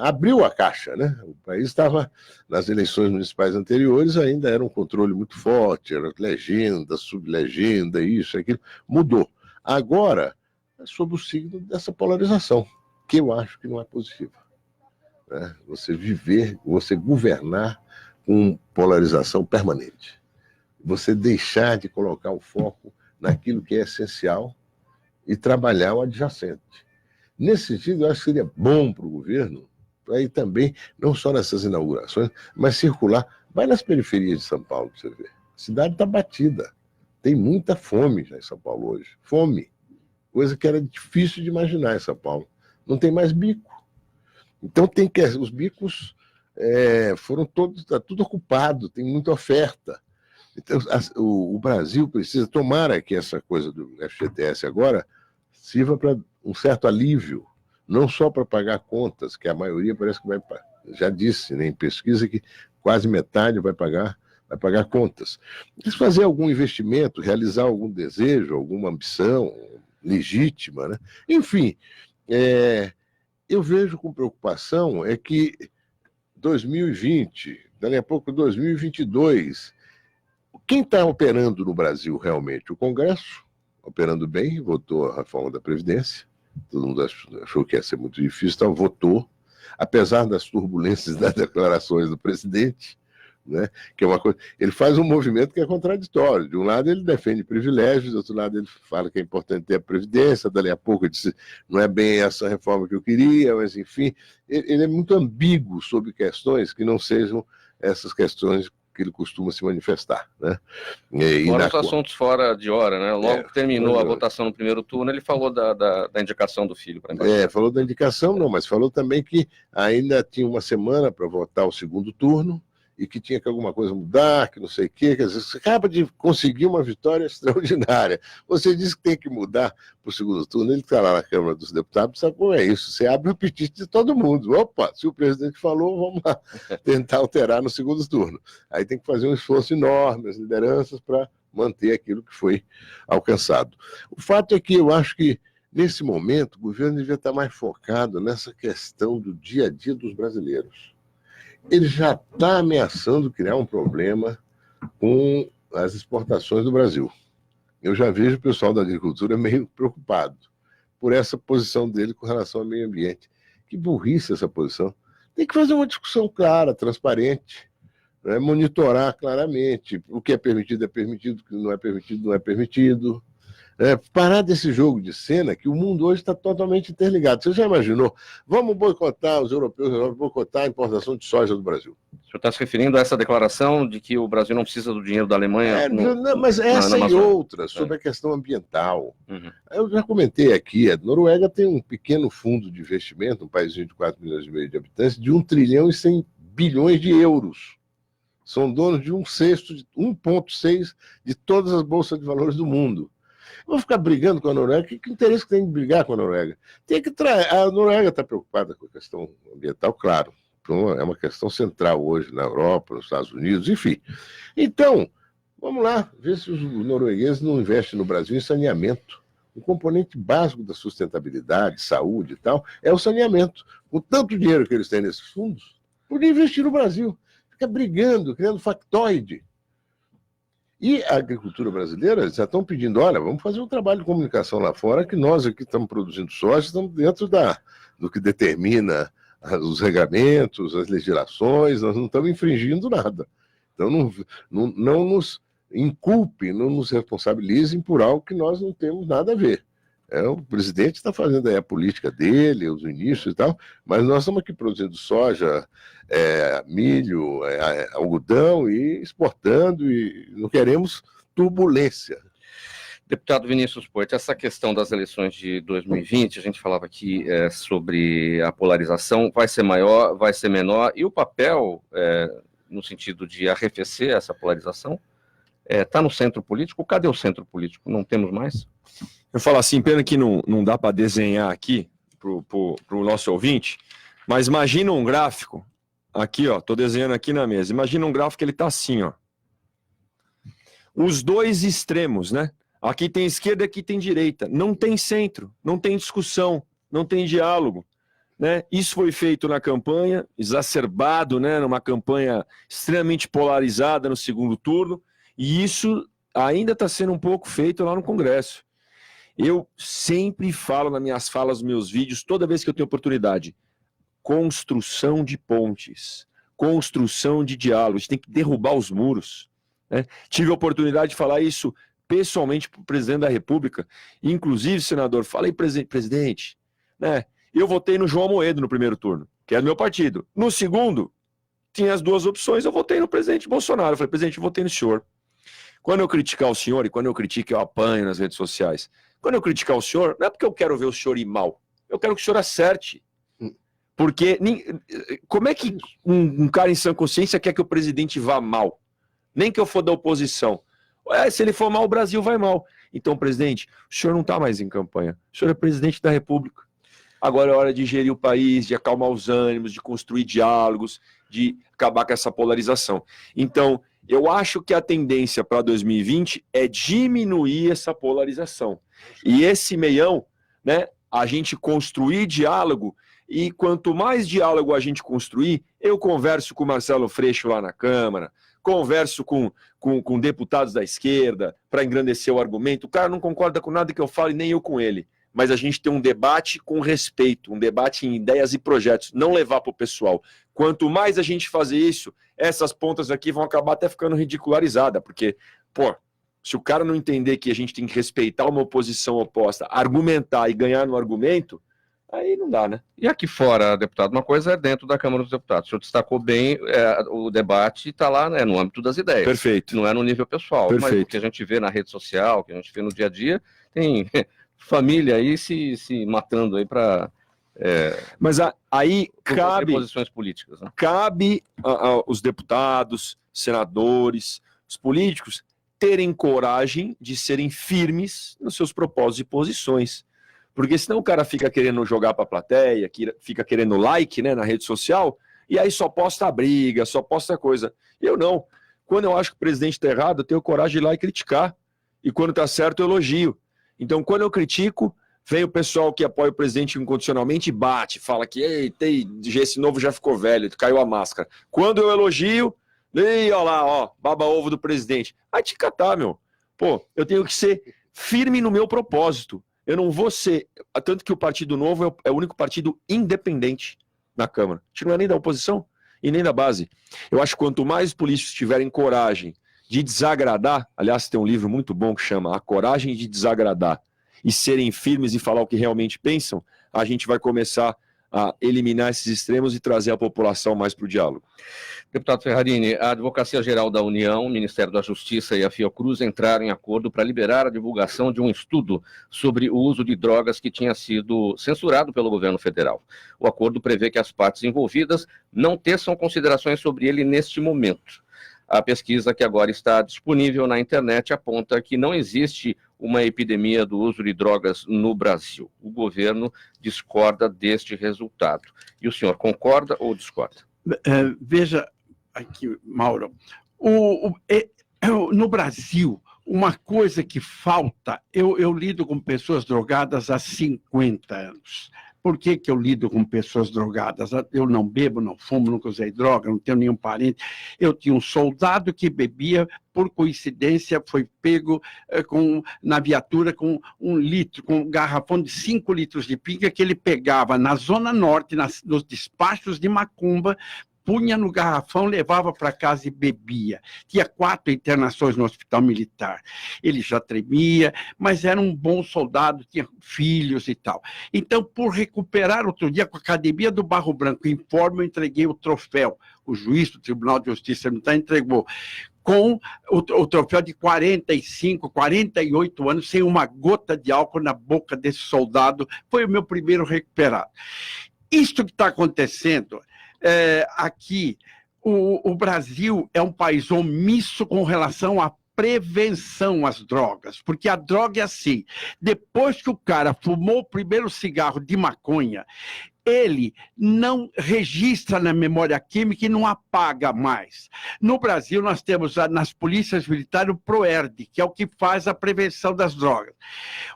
Abriu a caixa, né? O país estava, nas eleições municipais anteriores, ainda era um controle muito forte, era legenda, sublegenda, isso, aquilo. Mudou. Agora, é sob o signo dessa polarização, que eu acho que não é positiva. Né? Você governar com polarização permanente. Você deixar de colocar o foco naquilo que é essencial e trabalhar o adjacente. Nesse sentido, eu acho que seria bom para o governo, para ir também, não só nessas inaugurações, mas circular. Vai nas periferias de São Paulo para você ver. A cidade está batida. Tem muita fome já em São Paulo hoje. Fome. Coisa que era difícil de imaginar em São Paulo. Não tem mais bico. Então os bicos foram todos, está tudo ocupado, tem muita oferta. Então, o Brasil precisa, tomara que essa coisa do FGTS agora sirva para um certo alívio, não só para pagar contas, que a maioria parece que vai, já disse, né, em pesquisa, que quase metade vai pagar contas. Mas fazer algum investimento, realizar algum desejo, alguma ambição legítima, né? Enfim, eu vejo com preocupação que 2020, daqui a pouco 2022, quem está operando no Brasil realmente? O Congresso, operando bem, votou a reforma da Previdência, todo mundo achou que ia ser muito difícil, então votou, apesar das turbulências das declarações do presidente, né, que é uma coisa, ele faz um movimento que é contraditório. De um lado ele defende privilégios, do outro lado ele fala que é importante ter a Previdência, dali a pouco ele disse, não é bem essa reforma que eu queria, mas enfim, ele é muito ambíguo sobre questões que não sejam essas questões que ele costuma se manifestar. Né? Fora os assuntos fora de hora, né? Logo que terminou a votação no primeiro turno, ele falou da indicação do filho para embaixada. Falou da indicação, não, mas falou também que ainda tinha uma semana para votar o segundo turno, e que tinha que alguma coisa mudar, que não sei o quê. Quer dizer, você acaba de conseguir uma vitória extraordinária. Você diz que tem que mudar para o segundo turno, ele está lá na Câmara dos Deputados, sabe como é isso? Você abre o apetite de todo mundo. Opa, se o presidente falou, vamos lá tentar alterar no segundo turno. Aí tem que fazer um esforço enorme, as lideranças, para manter aquilo que foi alcançado. O fato é que eu acho que, nesse momento, o governo devia estar mais focado nessa questão do dia a dia dos brasileiros. Ele já está ameaçando criar um problema com as exportações do Brasil. Eu já vejo o pessoal da agricultura meio preocupado por essa posição dele com relação ao meio ambiente. Que burrice essa posição. Tem que fazer uma discussão clara, transparente, né? Monitorar claramente o que é permitido, o que não é permitido, não é permitido. Parar desse jogo de cena que o mundo hoje está totalmente interligado. Você já imaginou? Vamos boicotar, os europeus vão boicotar a importação de soja do Brasil. O senhor está se referindo a essa declaração de que o Brasil não precisa do dinheiro da Alemanha? Mas essa e outra, sobre a questão ambiental. Uhum. Eu já comentei aqui, a Noruega tem um pequeno fundo de investimento, um país de 4 milhões e meio de habitantes, de 1 trilhão e 100 bilhões de euros. São donos de 1/6, de 1,6 de todas as bolsas de valores do mundo. Vou ficar brigando com a Noruega? Que interesse que tem de brigar com a Noruega? A Noruega está preocupada com a questão ambiental, claro. Então, é uma questão central hoje na Europa, nos Estados Unidos, enfim. Então, vamos lá, ver se os noruegueses não investem no Brasil em saneamento. O componente básico da sustentabilidade, saúde e tal, é o saneamento. Com tanto dinheiro que eles têm nesses fundos, podia investir no Brasil. Fica brigando, criando factoide. E a agricultura brasileira já estão pedindo, olha, vamos fazer um trabalho de comunicação lá fora, que nós aqui estamos produzindo soja, estamos dentro do que determina os regulamentos, as legislações, nós não estamos infringindo nada. Então não nos inculpem, não nos responsabilizem por algo que nós não temos nada a ver. O presidente está fazendo aí a política dele, os ministros e tal, mas nós estamos aqui produzindo soja, milho, algodão e exportando, e não queremos turbulência. Deputado Vinícius Poit, essa questão das eleições de 2020, a gente falava aqui sobre a polarização, vai ser maior, vai ser menor, e o papel, no sentido de arrefecer essa polarização, está no centro político? Cadê o centro político? Não temos mais? Eu falo assim, pena que não dá para desenhar aqui para o nosso ouvinte, mas imagina um gráfico, aqui, ó, estou desenhando aqui na mesa, imagina um gráfico que ele está assim, ó. Os dois extremos, né? Aqui tem esquerda, aqui tem direita. Não tem centro, não tem discussão, não tem diálogo, né? Isso foi feito na campanha, exacerbado, né? Numa campanha extremamente polarizada no segundo turno, e isso ainda está sendo um pouco feito lá no Congresso. Eu sempre falo nas minhas falas, nos meus vídeos, toda vez que eu tenho oportunidade, construção de pontes, construção de diálogo, a gente tem que derrubar os muros, né? Tive a oportunidade de falar isso pessoalmente para o presidente da República, inclusive, senador, falei, presidente, né, eu votei no João Amoedo no primeiro turno, que é do meu partido. No segundo, tinha as duas opções, eu votei no presidente Bolsonaro. Eu falei, presidente, eu votei no senhor. Quando eu criticar o senhor, e quando eu critico, eu apanho nas redes sociais, quando eu criticar o senhor, não é porque eu quero ver o senhor ir mal, eu quero que o senhor acerte. Porque, como é que um cara em sã consciência quer que o presidente vá mal? Nem que eu for da oposição. Se ele for mal, o Brasil vai mal. Então, presidente, o senhor não está mais em campanha. O senhor é presidente da República. Agora é hora de gerir o país, de acalmar os ânimos, de construir diálogos, de acabar com essa polarização. Então, eu acho que a tendência para 2020 é diminuir essa polarização. E esse meião, né, a gente construir diálogo, e quanto mais diálogo a gente construir, eu converso com o Marcelo Freixo lá na Câmara, converso com deputados da esquerda para engrandecer o argumento. O cara não concorda com nada que eu falo e nem eu com ele. Mas a gente tem um debate com respeito, um debate em ideias e projetos, não levar para o pessoal. Quanto mais a gente fazer isso, essas pontas aqui vão acabar até ficando ridicularizadas, porque, pô, se o cara não entender que a gente tem que respeitar uma oposição oposta, argumentar e ganhar no argumento, aí não dá, né? E aqui fora, deputado, uma coisa é dentro da Câmara dos Deputados. O senhor destacou bem, o debate está lá, né, no âmbito das ideias. Perfeito. Não é no nível pessoal. Perfeito. Mas o que a gente vê na rede social, o que a gente vê no dia a dia, tem família aí se matando aí para... Mas aí cabe... posições políticas, né? Cabe aos deputados, senadores, os políticos terem coragem de serem firmes nos seus propósitos e posições. Porque senão o cara fica querendo jogar para a plateia, fica querendo like, né, na rede social, e aí só posta briga, só posta coisa. Eu não. Quando eu acho que o presidente está errado, eu tenho coragem de ir lá e criticar. E quando está certo, eu elogio. Então, quando eu critico, vem o pessoal que apoia o presidente incondicionalmente e bate, fala que esse novo já ficou velho, caiu a máscara. Quando eu elogio, olha lá, ó, baba-ovo do presidente. Vai te catar, meu. Pô, eu tenho que ser firme no meu propósito. Eu não vou ser... Tanto que o Partido Novo é o único partido independente na Câmara. A gente não é nem da oposição e nem da base. Eu acho que quanto mais os políticos tiverem coragem de desagradar, aliás, tem um livro muito bom que chama A Coragem de Desagradar, e serem firmes e falar o que realmente pensam, a gente vai começar a eliminar esses extremos e trazer a população mais para o diálogo? Deputado Ferrarini, a Advocacia Geral da União, o Ministério da Justiça e a Fiocruz entraram em acordo para liberar a divulgação de um estudo sobre o uso de drogas que tinha sido censurado pelo governo federal. O acordo prevê que as partes envolvidas não teçam considerações sobre ele neste momento. A pesquisa que agora está disponível na internet aponta que não existe uma epidemia do uso de drogas no Brasil. O governo discorda deste resultado. E o senhor concorda ou discorda? Veja aqui, Mauro, no Brasil, uma coisa que falta, eu lido com pessoas drogadas há 50 anos. Por que eu lido com pessoas drogadas? Eu não bebo, não fumo, nunca usei droga, não tenho nenhum parente. Eu tinha um soldado que bebia, por coincidência, foi pego na viatura com com um garrafão de 5 litros de pinga que ele pegava na Zona Norte, nos despachos de macumba, punha no garrafão, levava para casa e bebia. Tinha 4 internações no hospital militar. Ele já tremia, mas era um bom soldado, tinha filhos e tal. Então, por recuperar, outro dia, com a Academia do Barro Branco, eu entreguei o troféu. O juiz do Tribunal de Justiça militar entregou com o troféu de 45, 48 anos, sem uma gota de álcool na boca desse soldado. Foi o meu primeiro recuperado. Isto que está acontecendo aqui, o Brasil é um país omisso com relação à prevenção às drogas, porque a droga é assim, depois que o cara fumou o primeiro cigarro de maconha, ele não registra na memória química e não apaga mais. No Brasil, nós temos nas polícias militares o PROERD, que é o que faz a prevenção das drogas.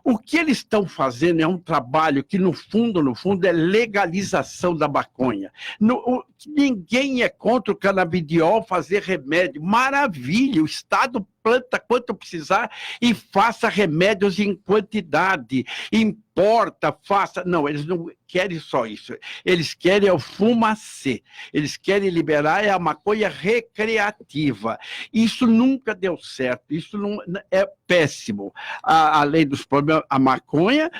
O que eles estão fazendo é um trabalho que, no fundo, é legalização da maconha. Ninguém é contra o canabidiol fazer remédio. Maravilha, o Estado planta quanto precisar e faça remédios em quantidade. Importa, faça... Não, eles não querem só isso. Eles querem o fumacê. Eles querem liberar a maconha recreativa. Isso nunca deu certo. Isso não é péssimo. Além dos problemas, a maconha,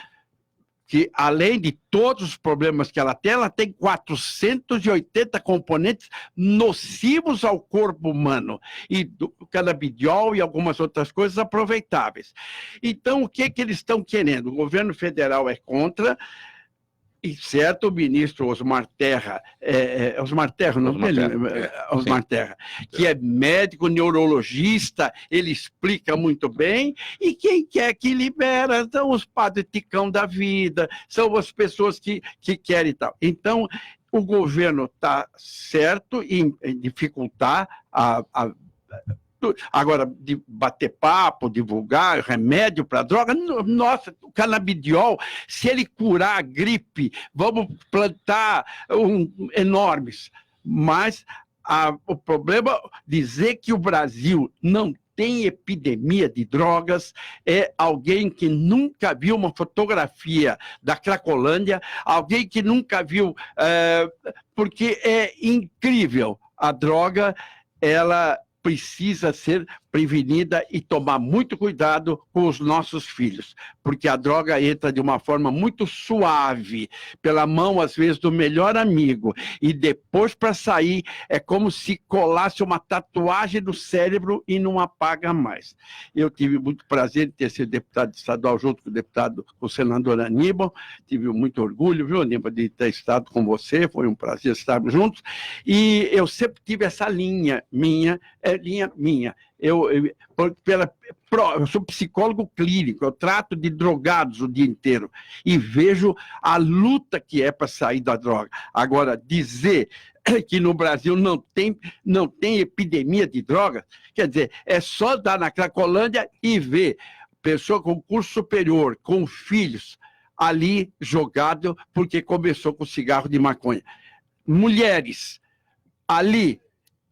que além de todos os problemas que ela tem 480 componentes nocivos ao corpo humano, e do canabidiol e algumas outras coisas aproveitáveis. Então, o que eles estão querendo? O governo federal é contra, e certo, o ministro Osmar Terra, Osmar Terra, que é médico, neurologista, ele explica muito bem, e quem quer que libera são os padres ticão da vida, são as pessoas que querem e tal. Então, o governo está certo em dificultar agora, de bater papo, divulgar remédio para droga, nossa, o canabidiol, se ele curar a gripe, vamos plantar enormes. Mas o problema, dizer que o Brasil não tem epidemia de drogas é alguém que nunca viu uma fotografia da Cracolândia, alguém que nunca viu, porque é incrível, a droga, ela precisa ser prevenida e tomar muito cuidado com os nossos filhos, porque a droga entra de uma forma muito suave, pela mão, às vezes, do melhor amigo, e depois, para sair, é como se colasse uma tatuagem no cérebro e não apaga mais. Eu tive muito prazer em ter sido deputado estadual junto com o senador Aníbal, tive muito orgulho, viu, Aníbal, de ter estado com você, foi um prazer estarmos juntos, e eu sempre tive essa linha minha. Eu sou psicólogo clínico, eu trato de drogados o dia inteiro e vejo a luta que é para sair da droga. Agora, dizer que no Brasil não tem epidemia de drogas, quer dizer, é só dar na Cracolândia e ver pessoa com curso superior, com filhos, ali jogado porque começou com cigarro de maconha. Mulheres, ali...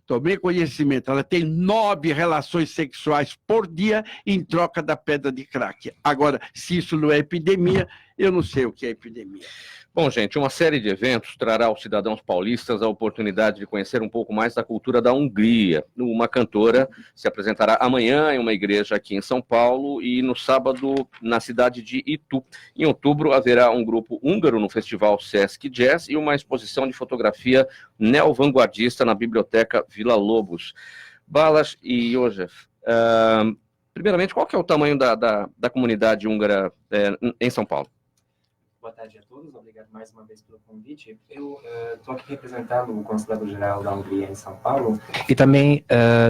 Tomei conhecimento, ela tem 9 relações sexuais por dia em troca da pedra de crack. Agora, se isso não é epidemia, eu não sei o que é epidemia. Bom, gente, uma série de eventos trará aos cidadãos paulistas a oportunidade de conhecer um pouco mais da cultura da Hungria. Uma cantora se apresentará amanhã em uma igreja aqui em São Paulo e no sábado na cidade de Itu. Em outubro haverá um grupo húngaro no Festival Sesc Jazz e uma exposição de fotografia neo-vanguardista na Biblioteca Vila Lobos. Balas e József, primeiramente, qual que é o tamanho da comunidade húngara em São Paulo? Boa tarde a todos, obrigado mais uma vez pelo convite. Eu estou aqui representando o Consulado-Geral da Hungria em São Paulo e também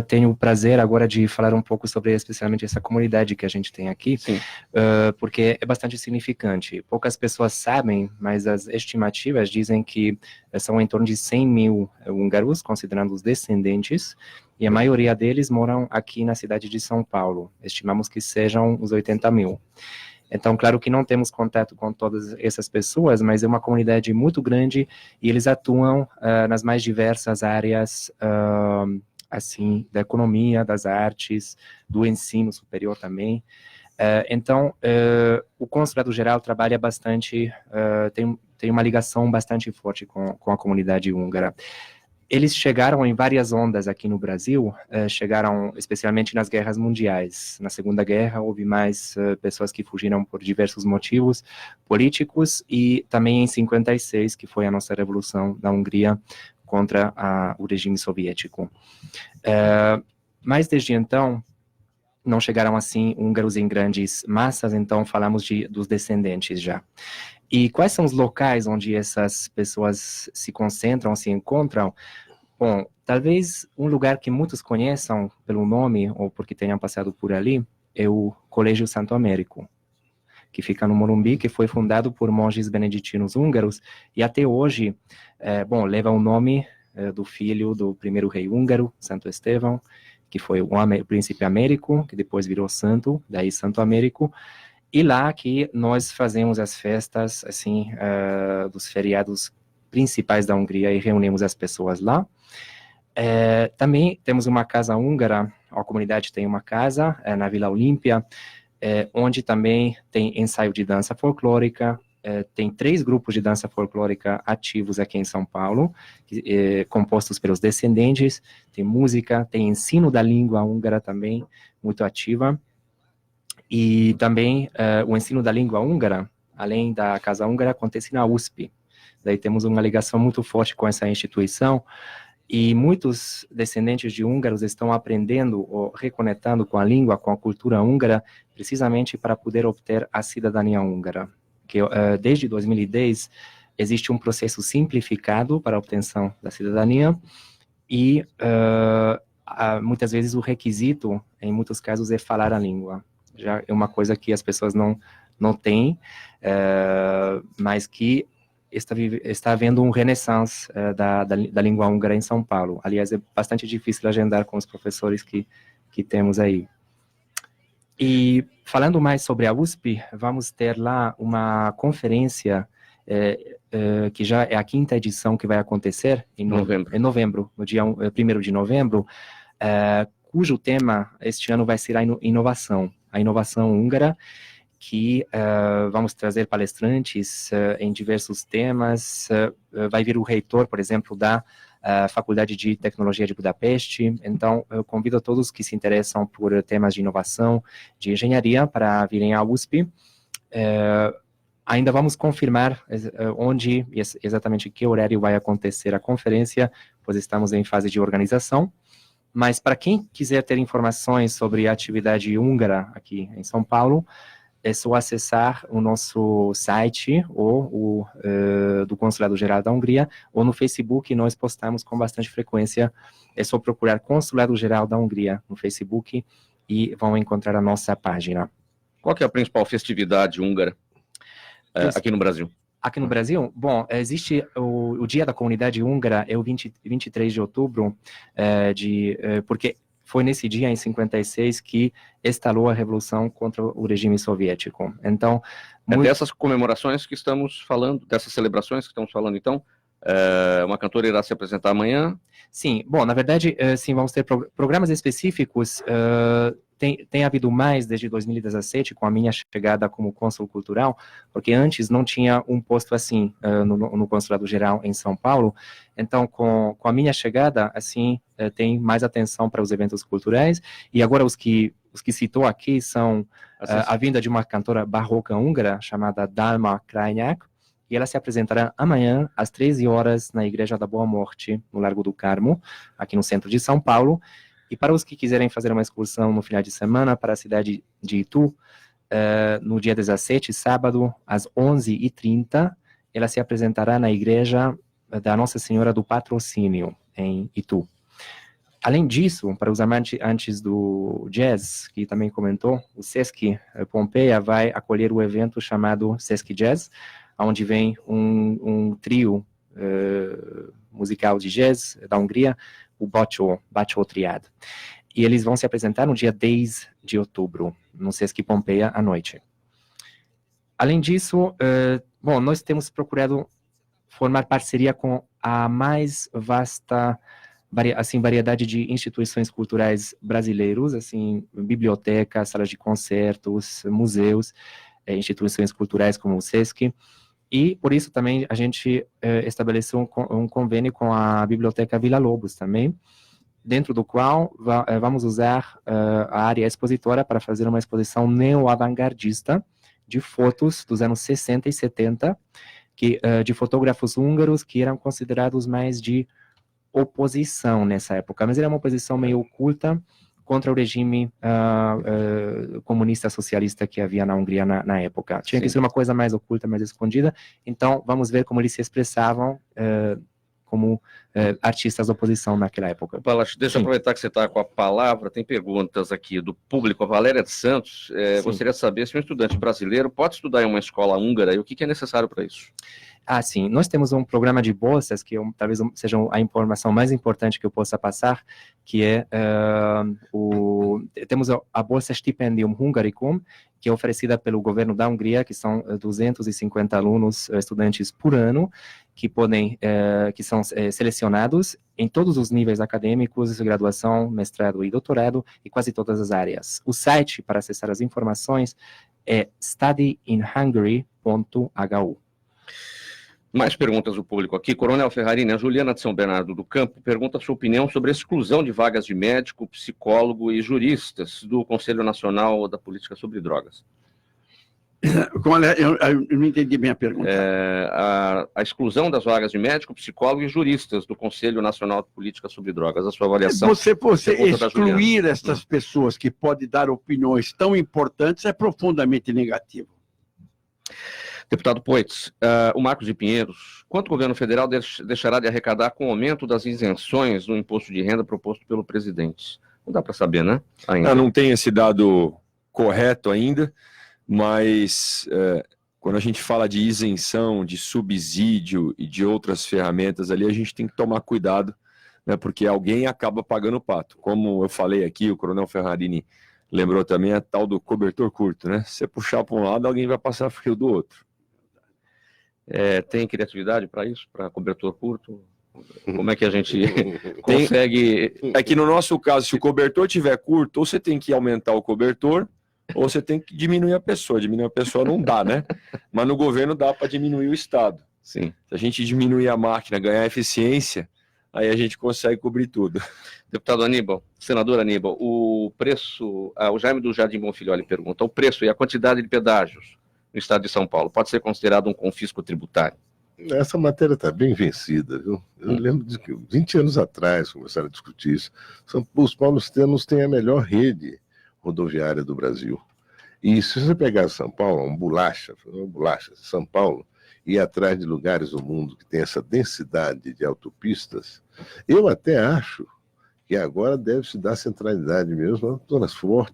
tenho o prazer agora de falar um pouco sobre especialmente essa comunidade que a gente tem aqui, porque é bastante significante. Poucas pessoas sabem, mas as estimativas dizem que são em torno de 100 mil húngaros, considerando os descendentes, e a maioria deles moram aqui na cidade de São Paulo. Estimamos que sejam uns 80 mil. Então, claro que não temos contato com todas essas pessoas, mas é uma comunidade muito grande e eles atuam nas mais diversas áreas, assim, da economia, das artes, do ensino superior também. Então, o Consulado-Geral trabalha bastante, tem uma ligação bastante forte com a comunidade húngara. Eles chegaram em várias ondas aqui no Brasil, chegaram especialmente nas guerras mundiais. Na Segunda Guerra houve mais pessoas que fugiram por diversos motivos políticos e também em 56, que foi a nossa revolução da Hungria contra o regime soviético. Mas desde então, não chegaram assim húngaros em grandes massas, então falamos dos descendentes já. E quais são os locais onde essas pessoas se concentram, se encontram? Bom, talvez um lugar que muitos conheçam pelo nome ou porque tenham passado por ali é o Colégio Santo Américo, que fica no Morumbi, que foi fundado por monges beneditinos húngaros e até hoje, leva o nome do filho do primeiro rei húngaro, Santo Estevão, que foi o príncipe Américo, que depois virou santo, daí Santo Américo. E lá que nós fazemos as festas, assim, dos feriados principais da Hungria e reunimos as pessoas lá. Também temos uma casa húngara, a comunidade tem uma casa na Vila Olímpia, onde também tem ensaio de dança folclórica, tem 3 grupos de dança folclórica ativos aqui em São Paulo, compostos pelos descendentes, tem música, tem ensino da língua húngara também, muito ativa. E também o ensino da língua húngara, além da Casa Húngara, acontece na USP. Daí temos uma ligação muito forte com essa instituição e muitos descendentes de húngaros estão aprendendo ou reconectando com a língua, com a cultura húngara, precisamente para poder obter a cidadania húngara. Que desde 2010 existe um processo simplificado para a obtenção da cidadania e muitas vezes o requisito, em muitos casos, é falar a língua. Já é uma coisa que as pessoas não têm, mas que está havendo um renaissance da língua húngara em São Paulo. Aliás, é bastante difícil agendar com os professores que temos aí. E falando mais sobre a USP, vamos ter lá uma conferência que já é a 5ª edição que vai acontecer em novembro, no dia 1º de novembro, cujo tema este ano vai ser a inovação húngara, que vamos trazer palestrantes em diversos temas, vai vir o reitor, por exemplo, da Faculdade de Tecnologia de Budapeste, então eu convido a todos que se interessam por temas de inovação, de engenharia, para virem à USP. Ainda vamos confirmar onde, exatamente que horário vai acontecer a conferência, pois estamos em fase de organização. Mas para quem quiser ter informações sobre a atividade húngara aqui em São Paulo, é só acessar o nosso site ou do Consulado-Geral da Hungria, ou no Facebook, nós postamos com bastante frequência. É só procurar Consulado-Geral da Hungria no Facebook e vão encontrar a nossa página. Qual que é a principal festividade húngara aqui no Brasil? Aqui no Brasil, bom, existe o Dia da Comunidade Húngara, é o 23 de outubro, porque foi nesse dia, em 56, que estalou a revolução contra o regime soviético. Então, dessas comemorações que estamos falando, dessas celebrações que estamos falando, então, uma cantora irá se apresentar amanhã? Sim, bom, na verdade, sim, vamos ter programas específicos. tem havido mais desde 2017, com a minha chegada como cônsul cultural, porque antes não tinha um posto assim no Consulado Geral em São Paulo. Então, com a minha chegada, assim, tem mais atenção para os eventos culturais. E agora os que citou aqui são a vinda de uma cantora barroca húngara chamada Dalma Krajniak, e ela se apresentará amanhã às 13 horas na Igreja da Boa Morte, no Largo do Carmo, aqui no centro de São Paulo. E para os que quiserem fazer uma excursão no final de semana para a cidade de Itu, no dia 17, sábado, às 11h30, ela se apresentará na Igreja da Nossa Senhora do Patrocínio, em Itu. Além disso, para os amantes do jazz, que também comentou, o Sesc Pompeia vai acolher o evento chamado Sesc Jazz, onde vem um trio musical de jazz da Hungria, o Bacó Triad. E eles vão se apresentar no dia 10 de outubro, no Sesc Pompeia, à noite. Além disso, nós temos procurado formar parceria com a mais vasta variedade de instituições culturais brasileiros, assim, bibliotecas, salas de concertos, museus, instituições culturais como o Sesc. E, por isso, também a gente estabeleceu um convênio com a Biblioteca Vila Lobos também, dentro do qual vamos usar a área expositora para fazer uma exposição neo-avantgardista de fotos dos anos 60 e 70, de fotógrafos húngaros que eram considerados mais de oposição nessa época, mas era uma oposição meio oculta contra o regime comunista socialista que havia na Hungria na época. Tinha que ser uma coisa mais oculta, mais escondida. Então, vamos ver como eles se expressavam como artistas da oposição naquela época. Palácio, deixa eu aproveitar que você está com a palavra, tem perguntas aqui do público. A Valéria de Santos gostaria de saber se um estudante brasileiro pode estudar em uma escola húngara e o que é necessário para isso? Sim, nós temos um programa de bolsas, que talvez seja a informação mais importante que eu possa passar, que temos a Bolsa Stipendium Hungaricum, que é oferecida pelo governo da Hungria, que são 250 alunos, estudantes por ano, que são selecionados em todos os níveis acadêmicos, graduação, mestrado e doutorado, e quase todas as áreas. O site para acessar as informações é studyinhungary.hu. Mais perguntas do público aqui. Coronel Ferrarini, a Juliana de São Bernardo do Campo pergunta a sua opinião sobre a exclusão de vagas de médico, psicólogo e juristas do Conselho Nacional da Política sobre Drogas. Eu não entendi bem a pergunta. A exclusão das vagas de médico, psicólogo e juristas do Conselho Nacional de Política sobre Drogas. A sua avaliação? Você excluir essas pessoas que podem dar opiniões tão importantes é profundamente negativo. Deputado Poitz, o Marcos de Pinheiros, quanto o governo federal deixará de arrecadar com o aumento das isenções no imposto de renda proposto pelo presidente? Não dá para saber, né? Ainda. Não tem esse dado correto ainda, mas quando a gente fala de isenção, de subsídio e de outras ferramentas ali, a gente tem que tomar cuidado, né, porque alguém acaba pagando o pato. Como eu falei aqui, o Coronel Ferrarini lembrou também a tal do cobertor curto, né? Se você puxar para um lado, alguém vai passar frio do outro. Tem criatividade para isso, para cobertor curto? Como é que a gente consegue... É que no nosso caso, se o cobertor tiver curto, ou você tem que aumentar o cobertor, ou você tem que diminuir a pessoa. Diminuir a pessoa não dá, né? Mas no governo dá para diminuir o Estado. Sim. Se a gente diminuir a máquina, ganhar eficiência, aí a gente consegue cobrir tudo. Deputado Aníbal, senador Aníbal, o preço... o Jaime do Jardim Bonfilholi pergunta, o preço e a quantidade de pedágios no estado de São Paulo pode ser considerado um confisco tributário? Essa matéria está bem vencida, viu? Eu lembro de que 20 anos atrás começaram a discutir isso. Os paulistanos têm a melhor rede rodoviária do Brasil. E se você pegar São Paulo, uma bolacha, São Paulo, e ir atrás de lugares do mundo que tem essa densidade de autopistas, eu até acho que agora deve se dar centralidade mesmo ao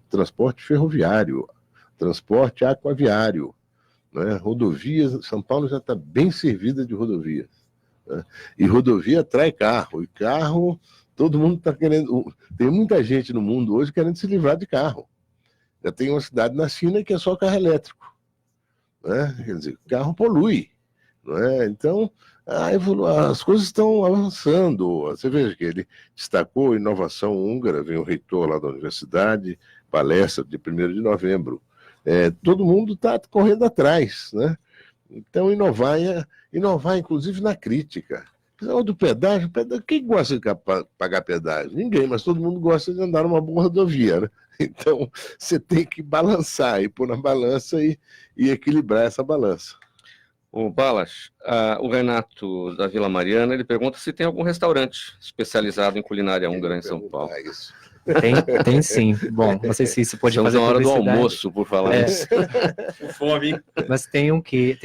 transporte ferroviário, transporte aquaviário. Né? Rodovias, São Paulo já está bem servida de rodovias. Né? E rodovia atrai carro, e carro, todo mundo está querendo... Tem muita gente no mundo hoje querendo se livrar de carro. Já tem uma cidade na China que é só carro elétrico. Né? Quer dizer, carro polui. Não é? Então, as coisas estão avançando. Você veja que ele destacou inovação húngara, vem o reitor lá da universidade, palestra de 1º de novembro. Todo mundo está correndo atrás, né? Então, inovar inclusive na crítica. O do pedágio, quem gosta de pagar pedágio? Ninguém, mas todo mundo gosta de andar numa boa rodovia, né? Então, você tem que balançar e pôr na balança e equilibrar essa balança. O Balas, o Renato da Vila Mariana, ele pergunta se tem algum restaurante especializado em culinária húngara em São Paulo. Isso. Tem sim. Bom, não sei se isso pode fazer na hora do publicidade. almoço, por falar isso. Fome. Mas tem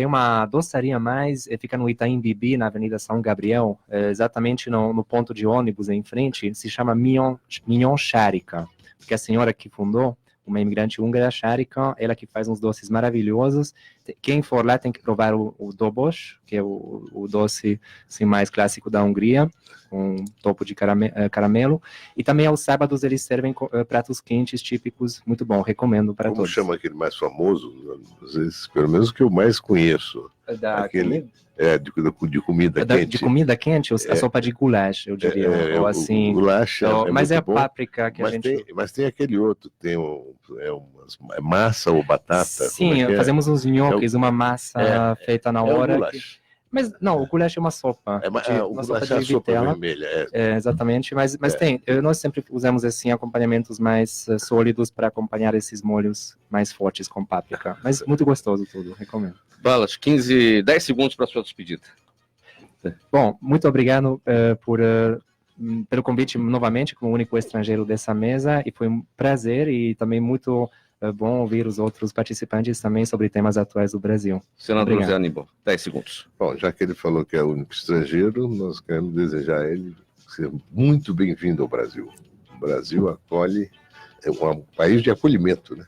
uma doçaria mais, fica no Itaim Bibi, na Avenida São Gabriel, exatamente no ponto de ônibus em frente, se chama Mignon Sharika, porque a senhora que fundou, uma imigrante húngara, Sharika, ela que faz uns doces maravilhosos. Quem for lá tem que provar o dobos, que é o doce assim, mais clássico da Hungria, com topo de caramelo. E também aos sábados eles servem pratos quentes típicos, muito bom, recomendo para todos. Como chama aquele mais famoso? Às vezes, pelo menos o que eu mais conheço. Aquele, de comida quente. De comida quente, a sopa de goulash, eu diria. Ou assim, o goulash mas é a bom, páprica que a gente... Mas tem aquele outro, tem massa ou batata. Sim, fazemos uns nhoques, uma massa feita na hora. Mas não, o goulash é uma sopa. O goulash é a sopa vermelha. Exatamente, mas nós sempre usamos assim acompanhamentos mais sólidos para acompanhar esses molhos mais fortes com páprica. Mas muito gostoso tudo, recomendo. Balas, 10 segundos para a sua despedida. Bom, muito obrigado pelo convite novamente, como único estrangeiro dessa mesa, e foi um prazer e também muito bom ouvir os outros participantes também sobre temas atuais do Brasil. Senador José Aníbal, 10 segundos. Bom, já que ele falou que é o único estrangeiro, nós queremos desejar a ele ser muito bem-vindo ao Brasil. O Brasil acolhe, é um país de acolhimento, né?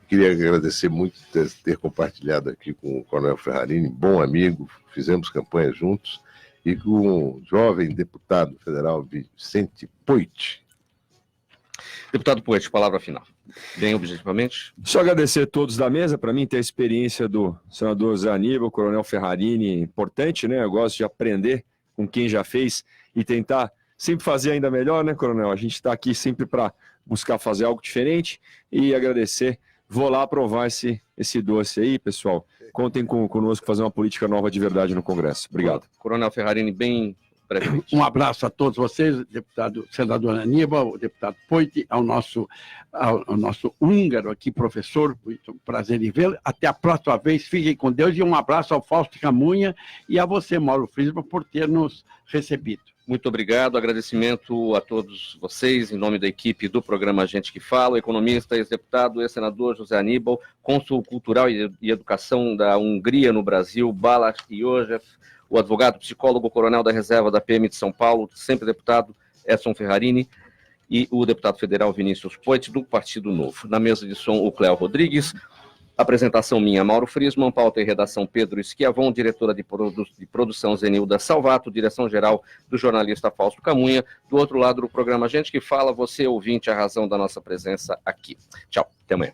Queria agradecer muito ter compartilhado aqui com o Coronel Ferrarini, bom amigo, fizemos campanha juntos, e com o jovem deputado federal Vicente Poit. Deputado Poit, palavra final. Bem objetivamente. Só agradecer a todos da mesa, para mim ter a experiência do senador Zé Aníbal, Coronel Ferrarini, importante, né? Eu gosto de aprender com quem já fez e tentar sempre fazer ainda melhor, né, Coronel? A gente está aqui sempre para buscar fazer algo diferente e agradecer. Vou lá aprovar esse doce aí, pessoal. Contem conosco fazer uma política nova de verdade no Congresso. Obrigado. Coronel Ferrarini, bem brevemente. Um abraço a todos vocês, deputado senador Aníbal, o deputado Poit, ao nosso húngaro aqui, professor, muito prazer em vê-lo. Até a próxima vez, fiquem com Deus e um abraço ao Fausto Camunha e a você, Mauro Friesman, por ter nos recebido. Muito obrigado, agradecimento a todos vocês, em nome da equipe do programa Gente que Fala, o economista, ex-deputado, ex-senador José Aníbal, cônsul cultural e educação da Hungria no Brasil, Balas József, o advogado, psicólogo, coronel da reserva da PM de São Paulo, sempre deputado, Edson Ferrarini, e o deputado federal Vinícius Poit, do Partido Novo. Na mesa de som, o Cléo Rodrigues. Apresentação minha, Mauro Friesman, pauta e redação Pedro Schiavon, diretora de produção Zenilda Salvato, direção-geral do jornalista Fausto Camunha. Do outro lado do programa Gente que Fala, você ouvinte, a razão da nossa presença aqui. Tchau, até amanhã.